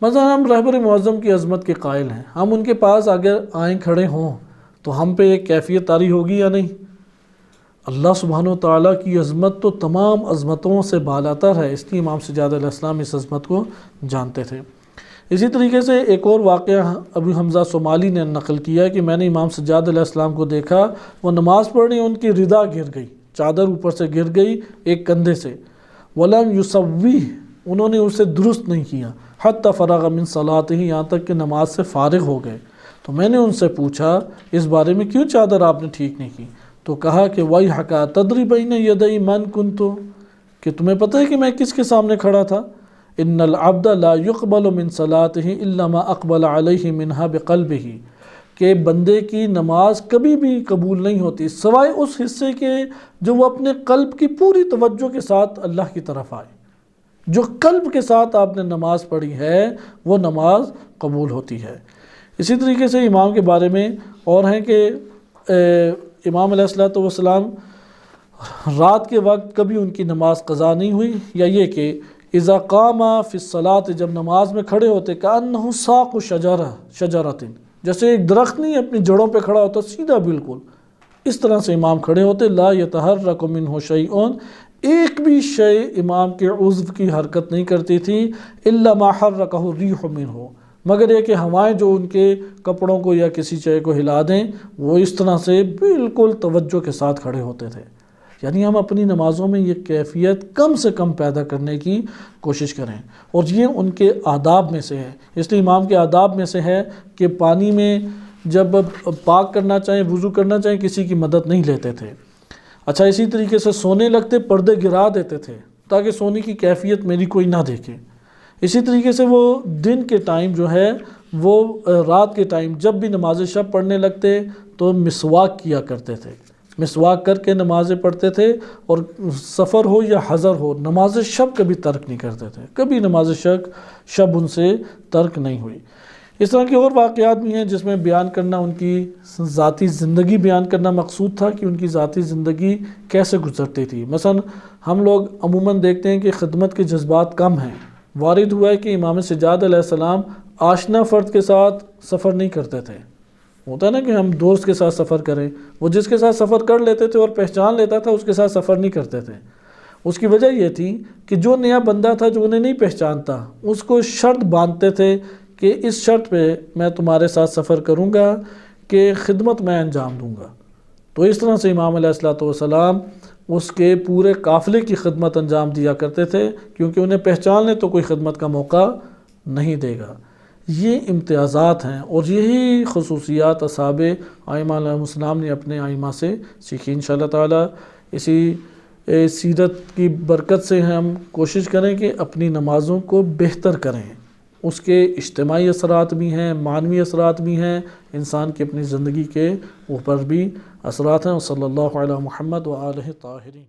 مثلا ہم رہبر معظم کی عظمت کے قائل ہیں، ہم ان کے پاس اگر آئیں کھڑے ہوں تو ہم پہ ایک کیفیت طاری ہوگی یا نہیں؟ اللہ سبحانہ و تعالیٰ کی عظمت تو تمام عظمتوں سے بالاتر ہے، اس لیے امام سجاد علیہ السلام اس عظمت کو جانتے تھے. اسی طریقے سے ایک اور واقعہ ابو حمزہ صومالی نے نقل کیا کہ میں نے امام سجاد علیہ السلام کو دیکھا، وہ نماز پڑھ رہے ہیں، ان کی ردا گر گئی، چادر اوپر سے گر گئی ایک کندھے سے. وَلَمْ يُصَوِّهْ، انہوں نے اسے درست نہیں کیا. حَتَّى فَرَغَ مِنْ صَلَاتِهِ، یہاں تک کہ نماز سے فارغ ہو گئے. تو میں نے ان سے پوچھا اس بارے میں کیوں چادر آپ نے ٹھیک نہیں کی؟ تو کہا کہ وَيْحَكَ تَدْرِي بَيْنَ يَدَيْ مَنْ كُنْتُ، کہ تمہیں پتہ ہے کہ میں کس کے سامنے کھڑا تھا؟ ان العبد لا يقبل من صلاته الا ما اقبل عليه منها بقلبه، کہ بندے کی نماز کبھی بھی قبول نہیں ہوتی سوائے اس حصے کے جو وہ اپنے قلب کی پوری توجہ کے ساتھ اللہ کی طرف آئے. جو قلب کے ساتھ آپ نے نماز پڑھی ہے وہ نماز قبول ہوتی ہے. اسی طریقے سے امام کے بارے میں اور ہیں کہ امام علیہ الصلوۃ والسلام رات کے وقت کبھی ان کی نماز قضا نہیں ہوئی، یا یہ کہ اذا قام فی الصلاۃ، جب نماز میں کھڑے ہوتے کأنہ ساق شجرۃ، جیسے ایک درخت نہیں اپنی جڑوں پہ کھڑا ہوتا، سیدھا بالکل اس طرح سے امام کھڑے ہوتے. لا یتحرک منہ شیء، ایک بھی شے امام کے عضو کی حرکت نہیں کرتی تھی. الا ما حرکہ الریح منہ، مگر یہ کہ ہوائیں جو ان کے کپڑوں کو یا کسی شے کو ہلا دیں، وہ اس طرح سے بالکل توجہ کے ساتھ کھڑے ہوتے تھے. یعنی ہم اپنی نمازوں میں یہ کیفیت کم سے کم پیدا کرنے کی کوشش کریں، اور یہ ان کے آداب میں سے ہے. اس لیے امام کے آداب میں سے ہے کہ پانی میں جب پاک کرنا چاہیں، وضو کرنا چاہیں، کسی کی مدد نہیں لیتے تھے. اچھا، اسی طریقے سے سونے لگتے پردے گرا دیتے تھے تاکہ سونے کی کیفیت میری کوئی نہ دیکھے. اسی طریقے سے وہ دن کے ٹائم جو ہے، وہ رات کے ٹائم جب بھی نماز شب پڑھنے لگتے تو مسواک کیا کرتے تھے. مسواک کر کے نمازیں پڑھتے تھے، اور سفر ہو یا حضر ہو نماز شب کبھی ترک نہیں کرتے تھے. کبھی نماز شب ان سے ترک نہیں ہوئی. اس طرح کے اور واقعات بھی ہیں جس میں بیان کرنا، ان کی ذاتی زندگی بیان کرنا مقصود تھا کہ ان کی ذاتی زندگی کیسے گزرتی تھی. مثلا ہم لوگ عموماً دیکھتے ہیں کہ خدمت کے جذبات کم ہیں. وارد ہوا ہے کہ امام سجاد علیہ السلام آشنا فرد کے ساتھ سفر نہیں کرتے تھے. ہوتا ہے نا کہ ہم دوست کے ساتھ سفر کریں، وہ جس کے ساتھ سفر کر لیتے تھے اور پہچان لیتا تھا، اس کے ساتھ سفر نہیں کرتے تھے. اس کی وجہ یہ تھی کہ جو نیا بندہ تھا جو انہیں نہیں پہچانتا، اس کو شرط باندھتے تھے کہ اس شرط پہ میں تمہارے ساتھ سفر کروں گا کہ خدمت میں انجام دوں گا. تو اس طرح سے امام علیہ السلام اس کے پورے قافلے کی خدمت انجام دیا کرتے تھے، کیونکہ انہیں پہچان لے تو کوئی خدمت کا موقع نہیں دے گا. یہ امتیازات ہیں، اور یہی خصوصیات اصحاب ائمہ علیہ السلام نے اپنے ائمہ سے سیکھی. انشاءاللہ تعالی اسی سیرت کی برکت سے ہم کوشش کریں کہ اپنی نمازوں کو بہتر کریں. اس کے اجتماعی اثرات بھی ہیں، معنوی اثرات بھی ہیں، انسان کی اپنی زندگی کے اوپر بھی اثرات ہیں. صلی اللہ علی محمد و آلہ طاہرین.